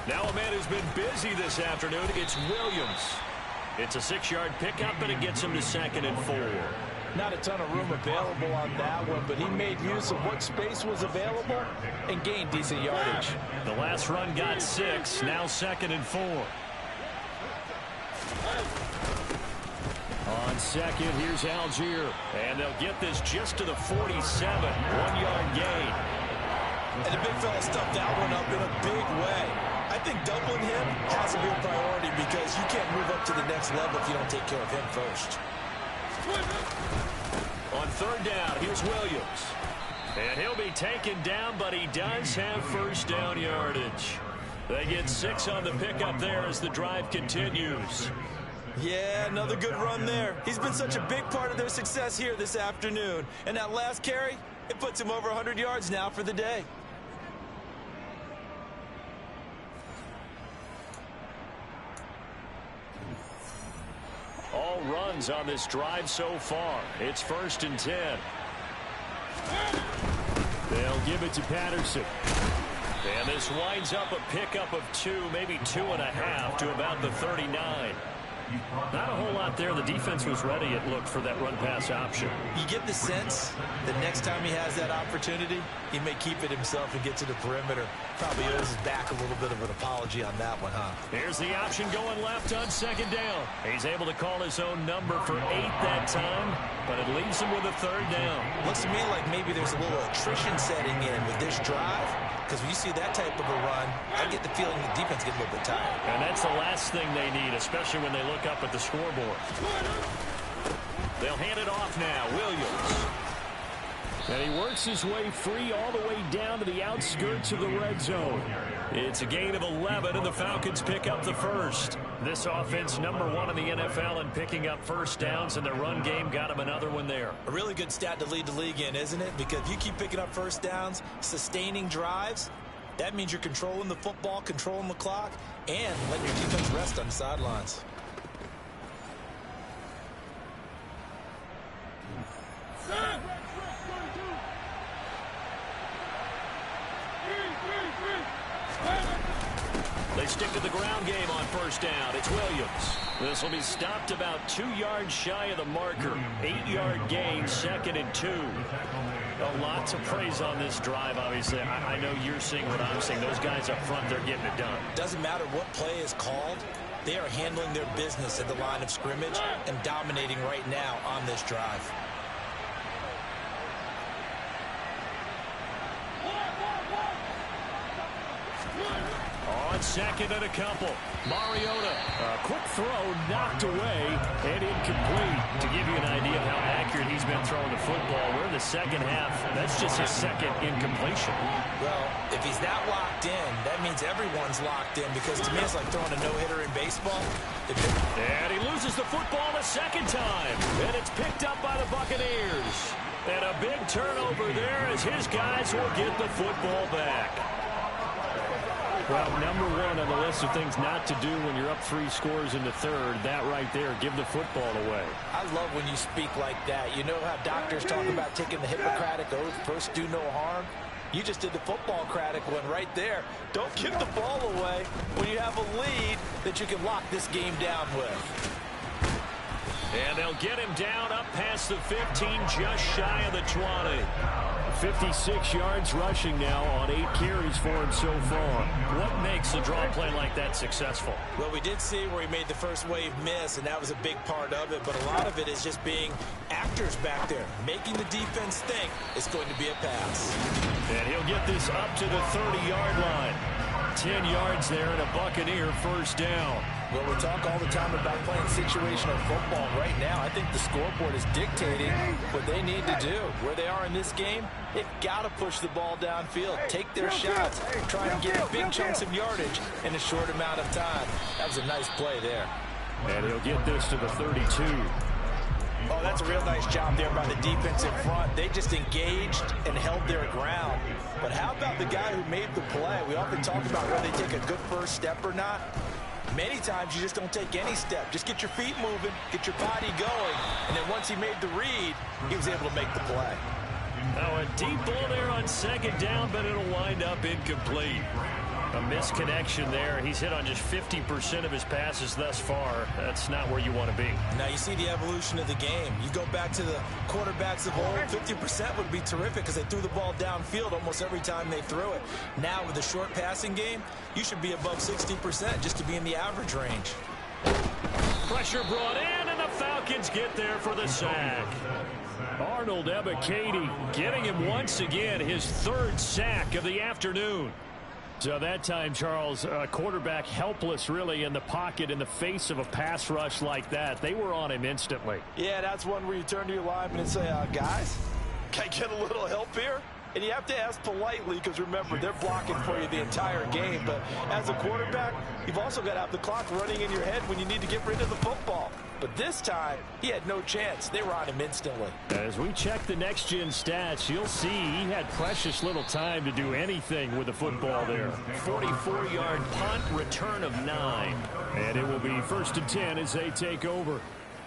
Now a man who's been busy this afternoon, it's Williams. It's a 6-yard pickup, and it gets him to 2nd and 4. Not a ton of room available on that one, but he made use of what space was available and gained decent yardage. The last run got 6, now 2nd and 4. On 2nd, here's Algier. And they'll get this just to the 47, 1-yard gain. And the big fella stuffed that one up in a big way. I think doubling him has to be a priority because you can't move up to the next level if you don't take care of him first. On 3rd down, here's Williams. And he'll be taken down, but he does have first down yardage. They get 6 on the pickup there as the drive continues. Yeah, another good run there. He's been such a big part of their success here this afternoon. And that last carry, it puts him over 100 yards now for the day. All runs on this drive so far. It's 1st and 10. They'll give it to Patterson. And this winds up a pickup of 2, maybe 2.5 to about the 39. Not a whole lot there. The defense was ready, it looked, for that run-pass option. You get the sense that next time he has that opportunity, he may keep it himself and get to the perimeter. Probably owes his back a little bit of an apology on that one, huh? Here's the option going left on 2nd down. He's able to call his own number for 8 that time, but it leaves him with a 3rd down. Looks to me like maybe there's a little attrition setting in with this drive, because when you see that type of a run, I get the feeling the defense gets a little bit tired. And that's the last thing they need, especially when they look up at the scoreboard. They'll hand it off now. Williams. And he works his way free all the way down to the outskirts of the red zone. It's a gain of 11, and the Falcons pick up the first. This offense, #1 in the NFL in picking up first downs, and their run game got him another one there. A really good stat to lead the league in, isn't it? Because if you keep picking up first downs, sustaining drives, that means you're controlling the football, controlling the clock, and letting your defense rest on the sidelines. They stick to the ground game on first down. It's Williams. This will be stopped about 2 yards shy of the marker. 8-yard gain, 2nd and 2. A lot to praise on this drive, obviously. I know you're seeing what I'm seeing. Those guys up front, they're getting it done. Doesn't matter what play is called. They are handling their business at the line of scrimmage and dominating right now on this drive. On 2nd and a couple. Mariota, a quick throw knocked away and incomplete. To give you an idea of how accurate he's been throwing the football, we're in the second half. That's just his 2nd incompletion. Well, if he's not locked in, that means everyone's locked in, because to me it's like throwing a no-hitter in baseball. And he loses the football a 2nd time. And it's picked up by the Buccaneers. And a big turnover there as his guys will get the football back. Well, #1 on the list of things not to do when you're up 3 scores in the third. That right there, give the football away. I love when you speak like that. You know how doctors talk about taking the Hippocratic Oath, first do no harm? You just did the football-cratic one right there. Don't give the ball away when you have a lead that you can lock this game down with. And they'll get him down up past the 15, just shy of the 20. 56 yards rushing now on 8 carries for him so far. What makes a draw play like that successful? Well, we did see where he made the first wave miss, and that was a big part of it. But a lot of it is just being actors back there, making the defense think it's going to be a pass. And he'll get this up to the 30-yard line. 10 yards there and a Buccaneer first down. Well, we talk all the time about playing situational football. Right now, I think the scoreboard is dictating what they need to do. Where they are in this game, they've got to push the ball downfield, take their shots, try and get big chunks of yardage in a short amount of time. That was a nice play there. And he'll get this to the 32. Oh, that's a real nice job there by the defense in front. They just engaged and held their ground. But how about the guy who made the play? We often talk about whether they take a good first step or not. Many times you just don't take any step. Just get your feet moving, get your body going, and then once he made the read, he was able to make the play. Now a deep ball there on 2nd down, but it'll wind up incomplete. A misconnection there. He's hit on just 50% of his passes thus far. That's not where you want to be. Now you see the evolution of the game. You go back to the quarterbacks of old, 50% would be terrific because they threw the ball downfield almost every time they threw it. Now with the short passing game, you should be above 60% just to be in the average range. Pressure brought in, and the Falcons get there for the sack. Arnold Ebiketie getting him once again his 3rd sack of the afternoon. So that time, Charles, quarterback helpless really in the pocket in the face of a pass rush like that. They were on him instantly. Yeah, that's one where you turn to your lineman and say, guys, can I get a little help here? And you have to ask politely because, remember, they're blocking for you the entire game. But as a quarterback, you've also got to have the clock running in your head when you need to get rid of the football. But this time, he had no chance. They were on him instantly. As we check the next-gen stats, you'll see he had precious little time to do anything with the football there. 44-yard punt, return of 9. And it will be 1st and 10 as they take over.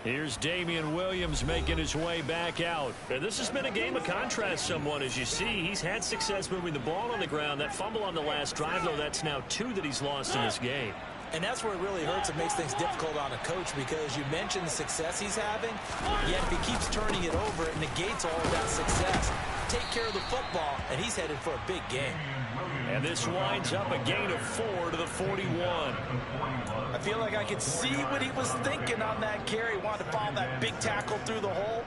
Here's Damian Williams making his way back out. And this has been a game of contrast somewhat. As you see, he's had success moving the ball on the ground. That fumble on the last drive, though, that's now 2 that he's lost in this game. And that's where it really hurts and makes things difficult on a coach, because you mentioned the success he's having, yet if he keeps turning it over, it negates all of that success. Take care of the football, and he's headed for a big game. And this winds up a gain of 4 to the 41. I feel like I could see what he was thinking on that carry. Wanted to follow that big tackle through the hole.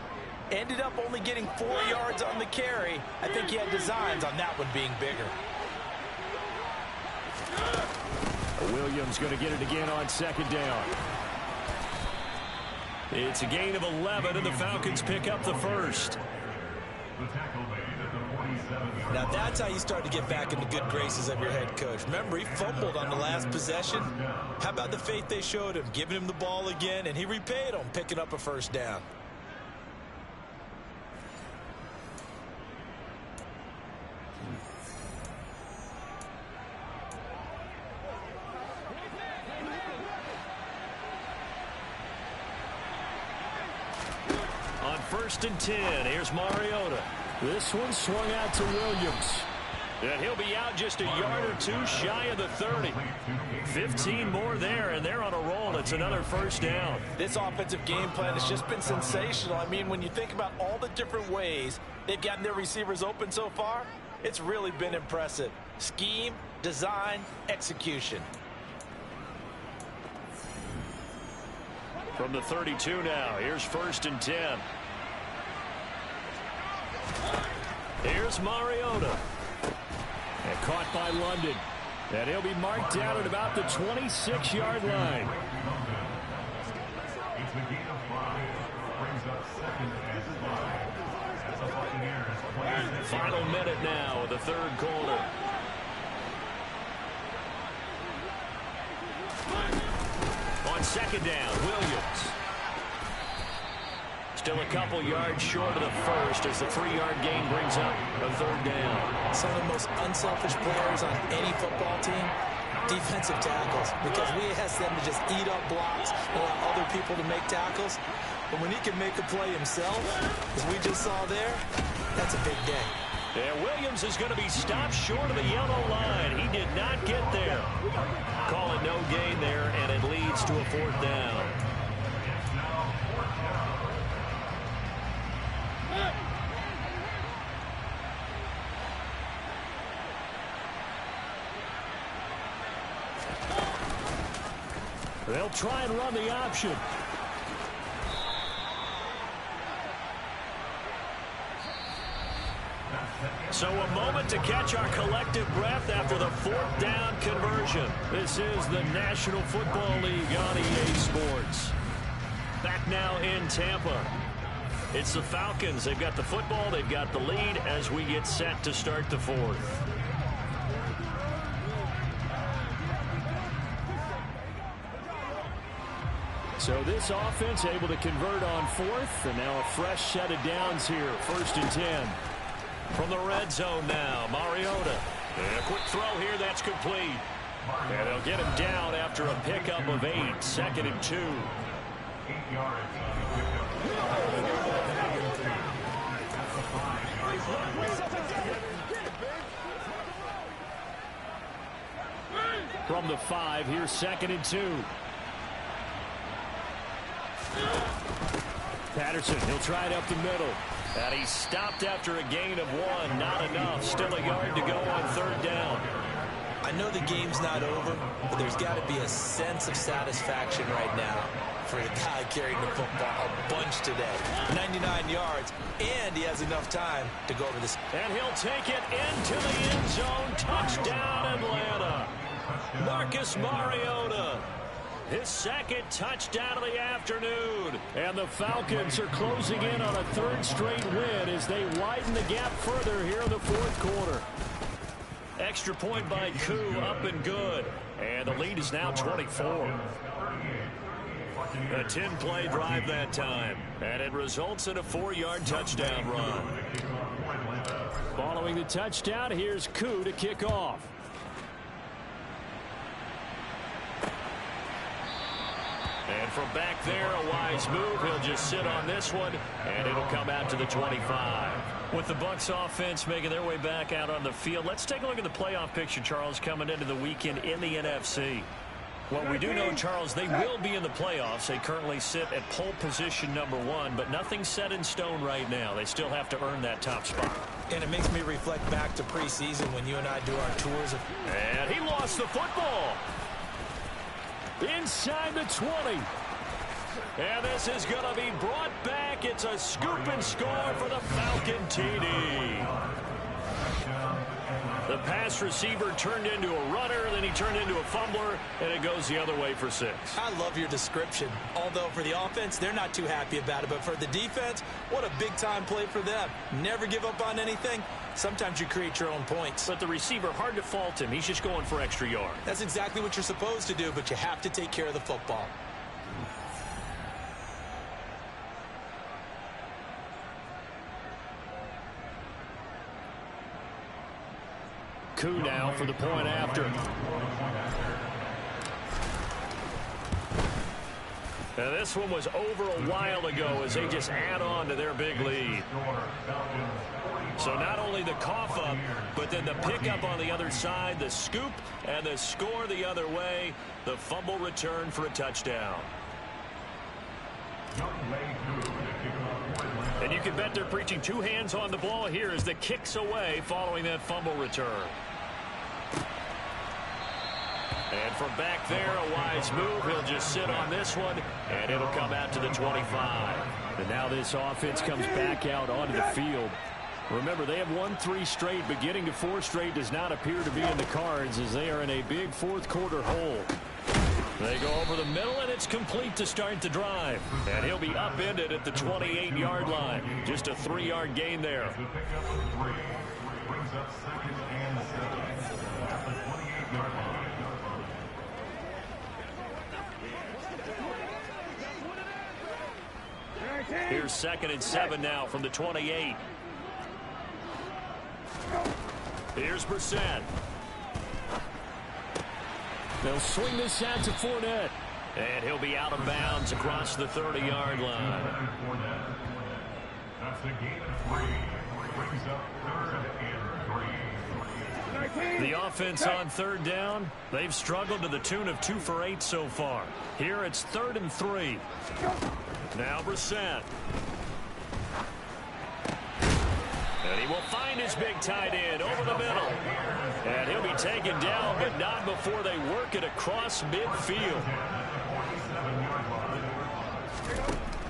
Ended up only getting 4 yards on the carry. I think he had designs on that one being bigger. Williams going to get it again on 2nd down. It's a gain of 11, and the Falcons pick up the first. Now that's how you start to get back in the good graces of your head coach. Remember, he fumbled on the last possession. How about the faith they showed him, giving him the ball again, and he repaid them, picking up a first down. On 1st and 10, here's Mariota. This one swung out to Williams. And he'll be out just a yard or two shy of the 30. 15 more there, and they're on a roll. It's another first down. This offensive game plan has just been sensational. I mean, when you think about all the different ways they've gotten their receivers open so far, it's really been impressive. Scheme, design, execution. From the 32 now, here's 1st and 10. Here's Mariota. And caught by London. And he'll be marked down at about the 26-yard line. Final minute now of the third quarter. On 2nd down, Williams. Still a couple yards short of the first as the 3-yard gain brings up a 3rd down. Some of the most unselfish players on any football team, defensive tackles, because we ask them to just eat up blocks and allow other people to make tackles. But when he can make a play himself, as we just saw there, that's a big day. And Williams is going to be stopped short of the yellow line. He did not get there. Call it no gain there, and it leads to a 4th down. They'll try and run the option. So a moment to catch our collective breath after the 4th down conversion. This is the National Football League on EA Sports. Back now in Tampa. It's the Falcons. They've got the football. They've got the lead as we get set to start the 4th. So this offense able to convert on 4th, and now a fresh set of downs here. 1st and 10. From the red zone now, Mariota. And a quick throw here, that's complete. And they'll get him down after a pickup of 8. 2nd and 2. 8 yards. From the 5, here's 2nd and 2. Patterson, he'll try it up the middle. And he stopped after a gain of 1. Not enough. Still a yard to go on 3rd down. I know the game's not over, but there's got to be a sense of satisfaction right now for the guy carrying the football a bunch today. 99 yards, and he has enough time to go over this. And he'll take it into the end zone. Touchdown, Atlanta. Marcus Mariota. His 2nd touchdown of the afternoon. And the Falcons are closing in on a 3rd straight win as they widen the gap further here in the 4th quarter. Extra point by Koo, up and good. And the lead is now 24. A 10-play drive that time. And it results in a 4-yard touchdown run. Following the touchdown, here's Koo to kick off. And from back there, a wise move. He'll just sit on this one, and it'll come out to the 25. With the Bucs offense making their way back out on the field, let's take a look at the playoff picture, Charles, coming into the weekend in the NFC. Well, we do know, Charles, they will be in the playoffs. They currently sit at pole position number 1, but nothing's set in stone right now. They still have to earn that top spot. And it makes me reflect back to preseason when you and I do our tours. And he lost the football. Inside the 20. And this is going to be brought back. It's a scoop and score for the Falcon TD. The pass receiver turned into a runner, then he turned into a fumbler, and it goes the other way for 6. I love your description. Although for the offense, they're not too happy about it. But for the defense, what a big-time play for them. Never give up on anything. Sometimes you create your own points. But the receiver, hard to fault him. He's just going for extra yard. That's exactly what you're supposed to do, but you have to take care of the football. Coup now for the point after. Now this one was over a while ago as they just add on to their big lead. So not only the cough up, but then the pickup on the other side, the scoop, and the score the other way. The fumble return for a touchdown. And you can bet they're preaching 2 hands on the ball here as the kick's away following that fumble return. And from back there, a wise move. He'll just sit on this one, and it'll come out to the 25. And now this offense comes back out onto the field. Remember, they have won 3 straight, but getting to 4 straight does not appear to be in the cards as they are in a big fourth-quarter hole. They go over the middle, and it's complete to start the drive. And he'll be upended at the 28-yard line. Just a 3-yard gain there. Here's 2nd and 7 now from the 28. Here's Brissett. They'll swing this out to Fournette. And he'll be out of bounds across the 30-yard line. That's a gain of 3. Brings up 3rd and 3. The offense on 3rd down, they've struggled to the tune of 2 for 8 so far. Here it's 3rd and 3. Now Brissett. And he will find his big tight end over the middle. And he'll be taken down, but not before they work it across midfield.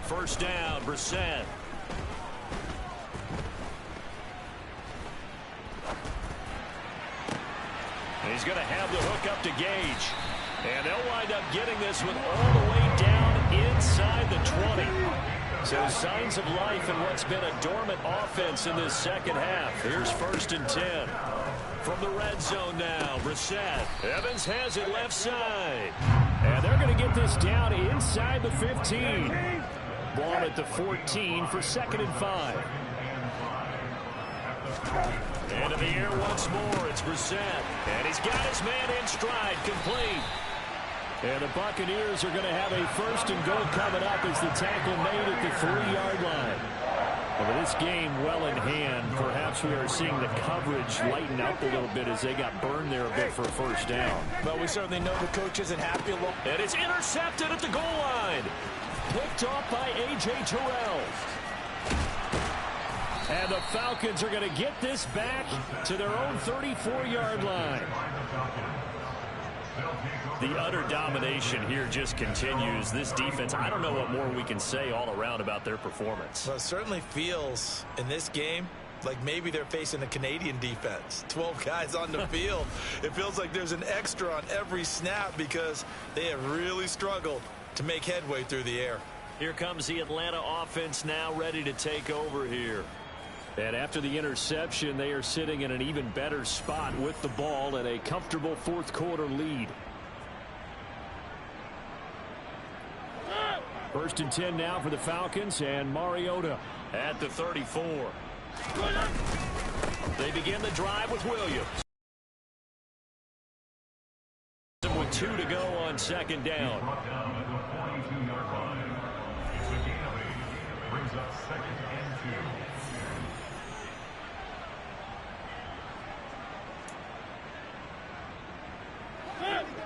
1st down, Brissett. And he's going to have the hook up to Gage. And they'll wind up getting this one all the way down inside the 20. So signs of life in what's been a dormant offense in this second half. Here's 1st and 10. From the red zone now, Brissett. Evans has it left side. And they're going to get this down inside the 15. Ball at the 14 for 2nd and 5. Into the air once more, it's Brissett. And he's got his man in stride, complete. And the Buccaneers are going to have a 1st and goal coming up as the tackle made at the 3-yard line. And with this game well in hand, perhaps we are seeing the coverage lighten up a little bit as they got burned there a bit for a 1st down. But we certainly know the coach isn't happy. And it's intercepted at the goal line. Picked off by A.J. Terrell. And the Falcons are going to get this back to their own 34-yard line. The utter domination here just continues. This defense, I don't know what more we can say all around about their performance. Well, it certainly feels in this game like maybe they're facing a Canadian defense. 12 guys on the field. It feels like there's an extra on every snap because they have really struggled to make headway through the air. Here comes the Atlanta offense now ready to take over here. And after the interception, they are sitting in an even better spot with the ball and a comfortable 4th-quarter lead. 1st and 10 now for the Falcons, and Mariota at the 34. They begin the drive with Williams. With 2 to go on 2nd down.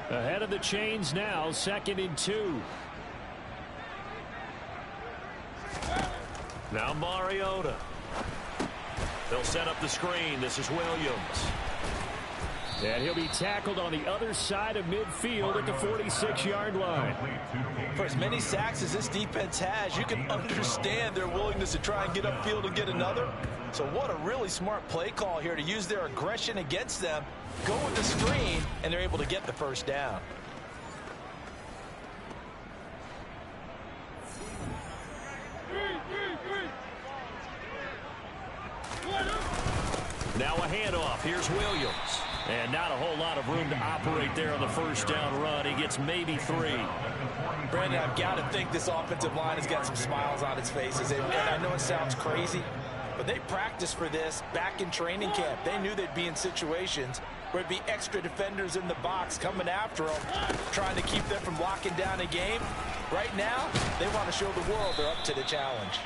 Ahead of the chains now, 2nd and 2. Now Mariota. They'll set up the screen. This is Williams. And he'll be tackled on the other side of midfield at the 46-yard line. For as many sacks as this defense has, you can understand their willingness to try and get upfield and get another. So what a really smart play call here to use their aggression against them, go with the screen, and they're able to get the first down. Now a handoff. Here's Williams. And not a whole lot of room to operate there on the first down run. He gets maybe 3. Brandon, I've got to think this offensive line has got some smiles on its faces. And I know it sounds crazy, but they practiced for this back in training camp. They knew they'd be in situations where it'd be extra defenders in the box coming after them, trying to keep them from locking down a game. Right now, they want to show the world they're up to the challenge.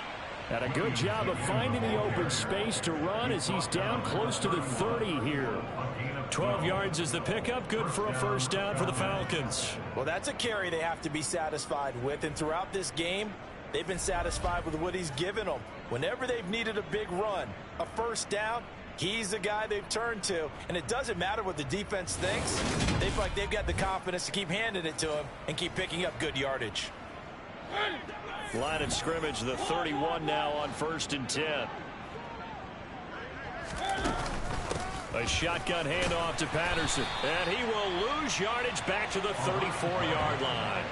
And a good job of finding the open space to run as he's down close to the 30 here. 12 yards is the pickup. Good for a first down for the Falcons. Well, that's a carry they have to be satisfied with. And throughout this game, they've been satisfied with what he's given them. Whenever they've needed a big run, a first down, he's the guy they've turned to. And it doesn't matter what the defense thinks. They feel like they've got the confidence to keep handing it to him and keep picking up good yardage. Line of scrimmage, the 31 now on 1st and 10. A shotgun handoff to Patterson. And he will lose yardage back to the 34-yard line.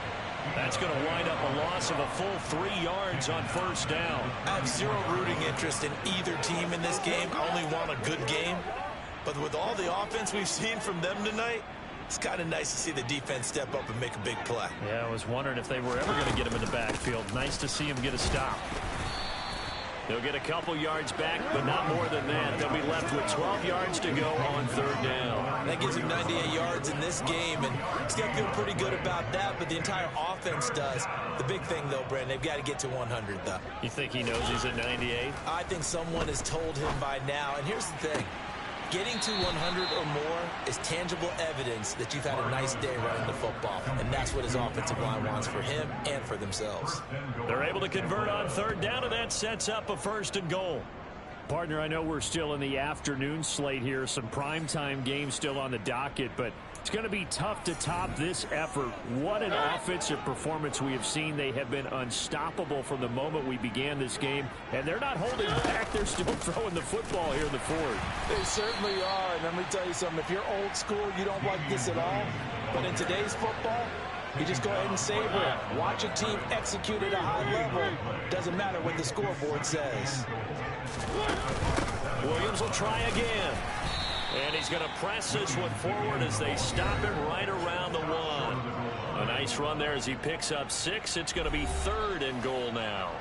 That's going to wind up a loss of a full 3 yards on first down. I have zero rooting interest in either team in this game. I only want a good game. But with all the offense we've seen from them tonight, it's kind of nice to see the defense step up and make a big play. Yeah, I was wondering if they were ever going to get him in the backfield. Nice to see him get a stop. They'll get a couple yards back, but not more than that. They'll be left with 12 yards to go on 3rd down. That gives him 98 yards in this game, and he's got to feel pretty good about that, but the entire offense does. The big thing, though, Brandon, they've got to get to 100, though. You think he knows he's at 98? I think someone has told him by now, and here's the thing. Getting to 100 or more is tangible evidence that you've had a nice day running the football, and that's what his offensive line wants for him and for themselves. They're able to convert on 3rd down, and that sets up a 1st and goal. Partner, I know we're still in the afternoon slate here, some primetime games still on the docket, but it's going to be tough to top this effort. What an offensive performance we have seen. They have been unstoppable from the moment we began this game, and they're not holding back. They're still throwing the football here in the 4th. They certainly are, and let me tell you something. If you're old school, you don't like this at all, but in today's football, you just go ahead and savor it. Watch a team execute at a high level. Doesn't matter what the scoreboard says. Williams will try again. And he's going to press this one forward as they stop him right around the 1. A nice run there as he picks up 6. It's going to be 3rd and goal now.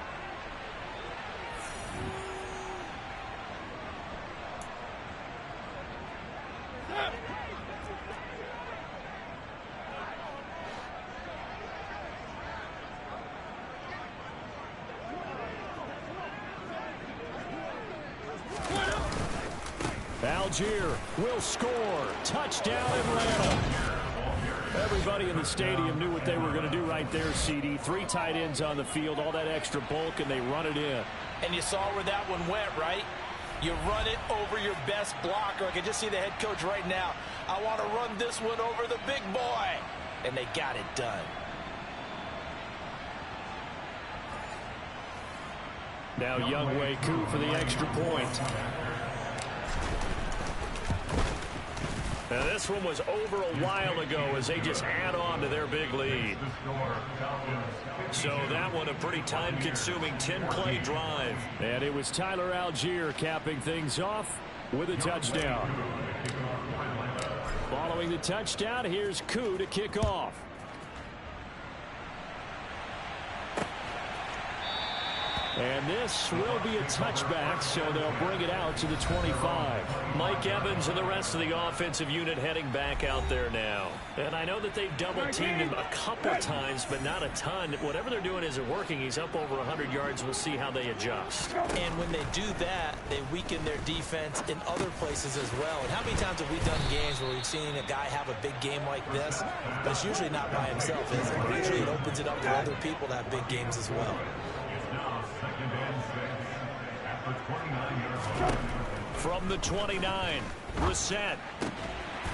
Algier will score. Touchdown Atlanta. Everybody in the stadium knew what they were going to do right there, CD. 3 tight ends on the field, all that extra bulk, and they run it in. And you saw where that one went, right? You run it over your best blocker. I can just see the head coach right now. I want to run this one over the big boy. And they got it done. Now Younghoe Koo for the extra point. Now this one was over a while ago as they just add on to their big lead. So that one a pretty time-consuming 10-play drive. And it was Tyler Algier capping things off with a touchdown. Following the touchdown, here's Koo to kick off. And this will be a touchback, so they'll bring it out to the 25. Mike Evans and the rest of the offensive unit heading back out there now. And I know that they've double-teamed him a couple times, but not a ton. Whatever they're doing isn't working. He's up over 100 yards. We'll see how they adjust. And when they do that, they weaken their defense in other places as well. And how many times have we done games where we've seen a guy have a big game like this? But it's usually not by himself, is it? Usually it opens it up for other people to have big games as well. From the 29, Brissett.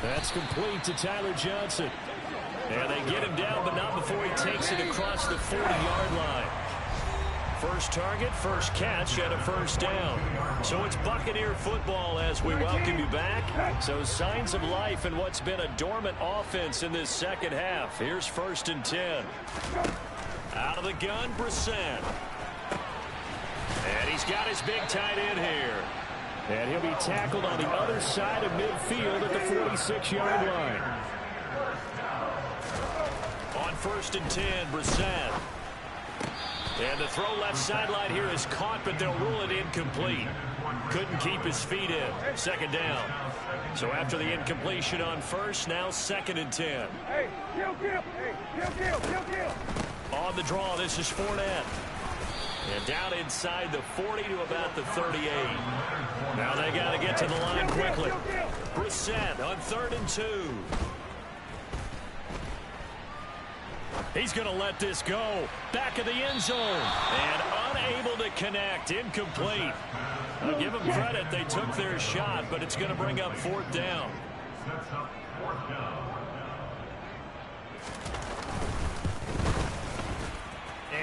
That's complete to Tyler Johnson. And they get him down, but not before he takes it across the 40-yard line. First target, first catch, and a first down. So it's Buccaneer football as we welcome you back. So signs of life in what's been a dormant offense in this second half. Here's 1st and 10. Out of the gun, Brissett. And he's got his big tight end here. And he'll be tackled on the other side of midfield at the 46-yard line. On 1st and 10, Brissett. And the throw left sideline here is caught, but they'll rule it incomplete. Couldn't keep his feet in. 2nd down. So after the incompletion on 1st, now 2nd and 10. Hey, kill. On the draw, this is Fournette. And down inside the 40 to about the 38. Now they got to get to the line quickly. Brissett on 3rd and 2. He's going to let this go. Back of the end zone. And unable to connect. Incomplete. I'll give them credit. They took their shot, but it's going to bring up 4th down. Sets up 4th down.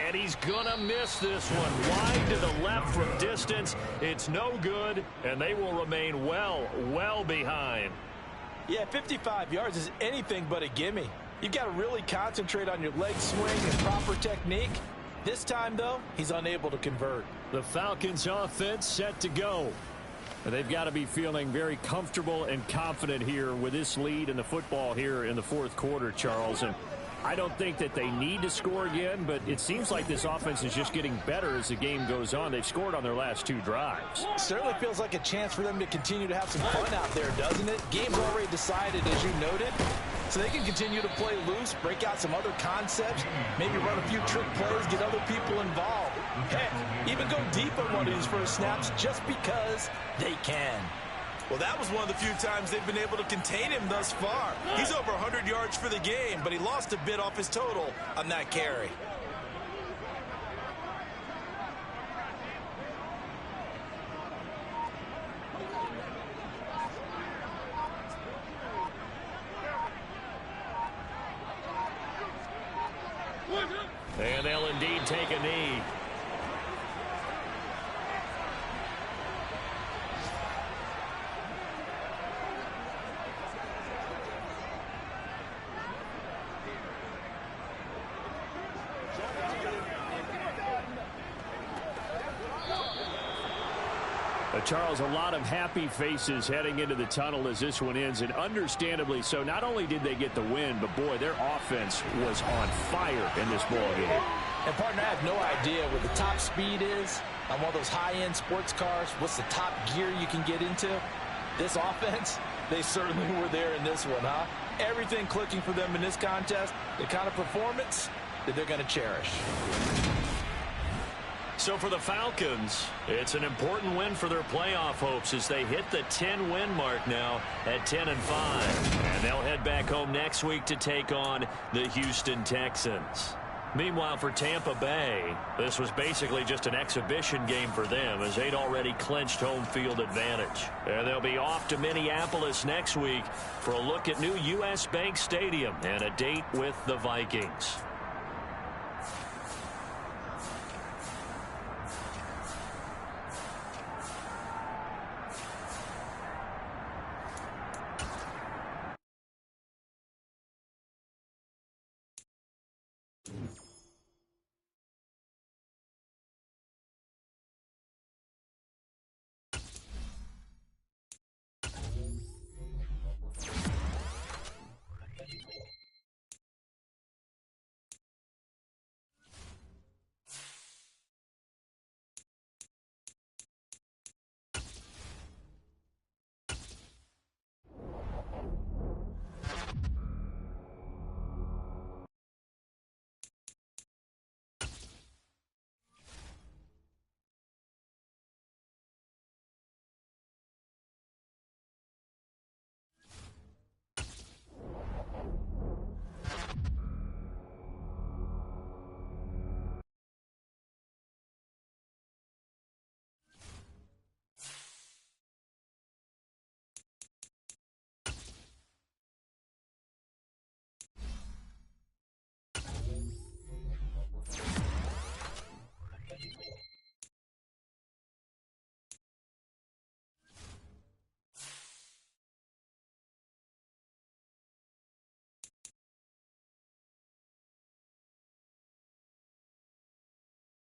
And he's going to miss this one. Wide to the left from distance. It's no good, and they will remain well behind. Yeah, 55 yards is anything but a gimme. You've got to really concentrate on your leg swing and proper technique. This time, though, he's unable to convert. The Falcons offense set to go. And they've got to be feeling very comfortable and confident here with this lead in the football here in the 4th quarter, Charles. And I don't think that they need to score again, but it seems like this offense is just getting better as the game goes on. They've scored on their last 2 drives. Certainly feels like a chance for them to continue to have some fun out there, doesn't it? Game's already decided, as you noted. So they can continue to play loose, break out some other concepts, maybe run a few trick plays, get other people involved. Heck, even go deep on one of these first snaps just because they can. Well, that was one of the few times they've been able to contain him thus far. He's over 100 yards for the game, but he lost a bit off his total on that carry. And they'll indeed take a knee. Charles, a lot of happy faces heading into the tunnel as this one ends, and understandably so. Not only did they get the win, but boy, their offense was on fire in this ball game. And partner, I have no idea what the top speed is on one of those high-end sports cars. What's the top gear you can get into? This offense, they certainly were there in this one, huh? Everything clicking for them in this contest, the kind of performance that they're going to cherish. So for the Falcons, it's an important win for their playoff hopes as they hit the 10-win mark now at 10-5. And they'll head back home next week to take on the Houston Texans. Meanwhile, for Tampa Bay, this was basically just an exhibition game for them as they'd already clinched home field advantage. And they'll be off to Minneapolis next week for a look at new U.S. Bank Stadium and a date with the Vikings.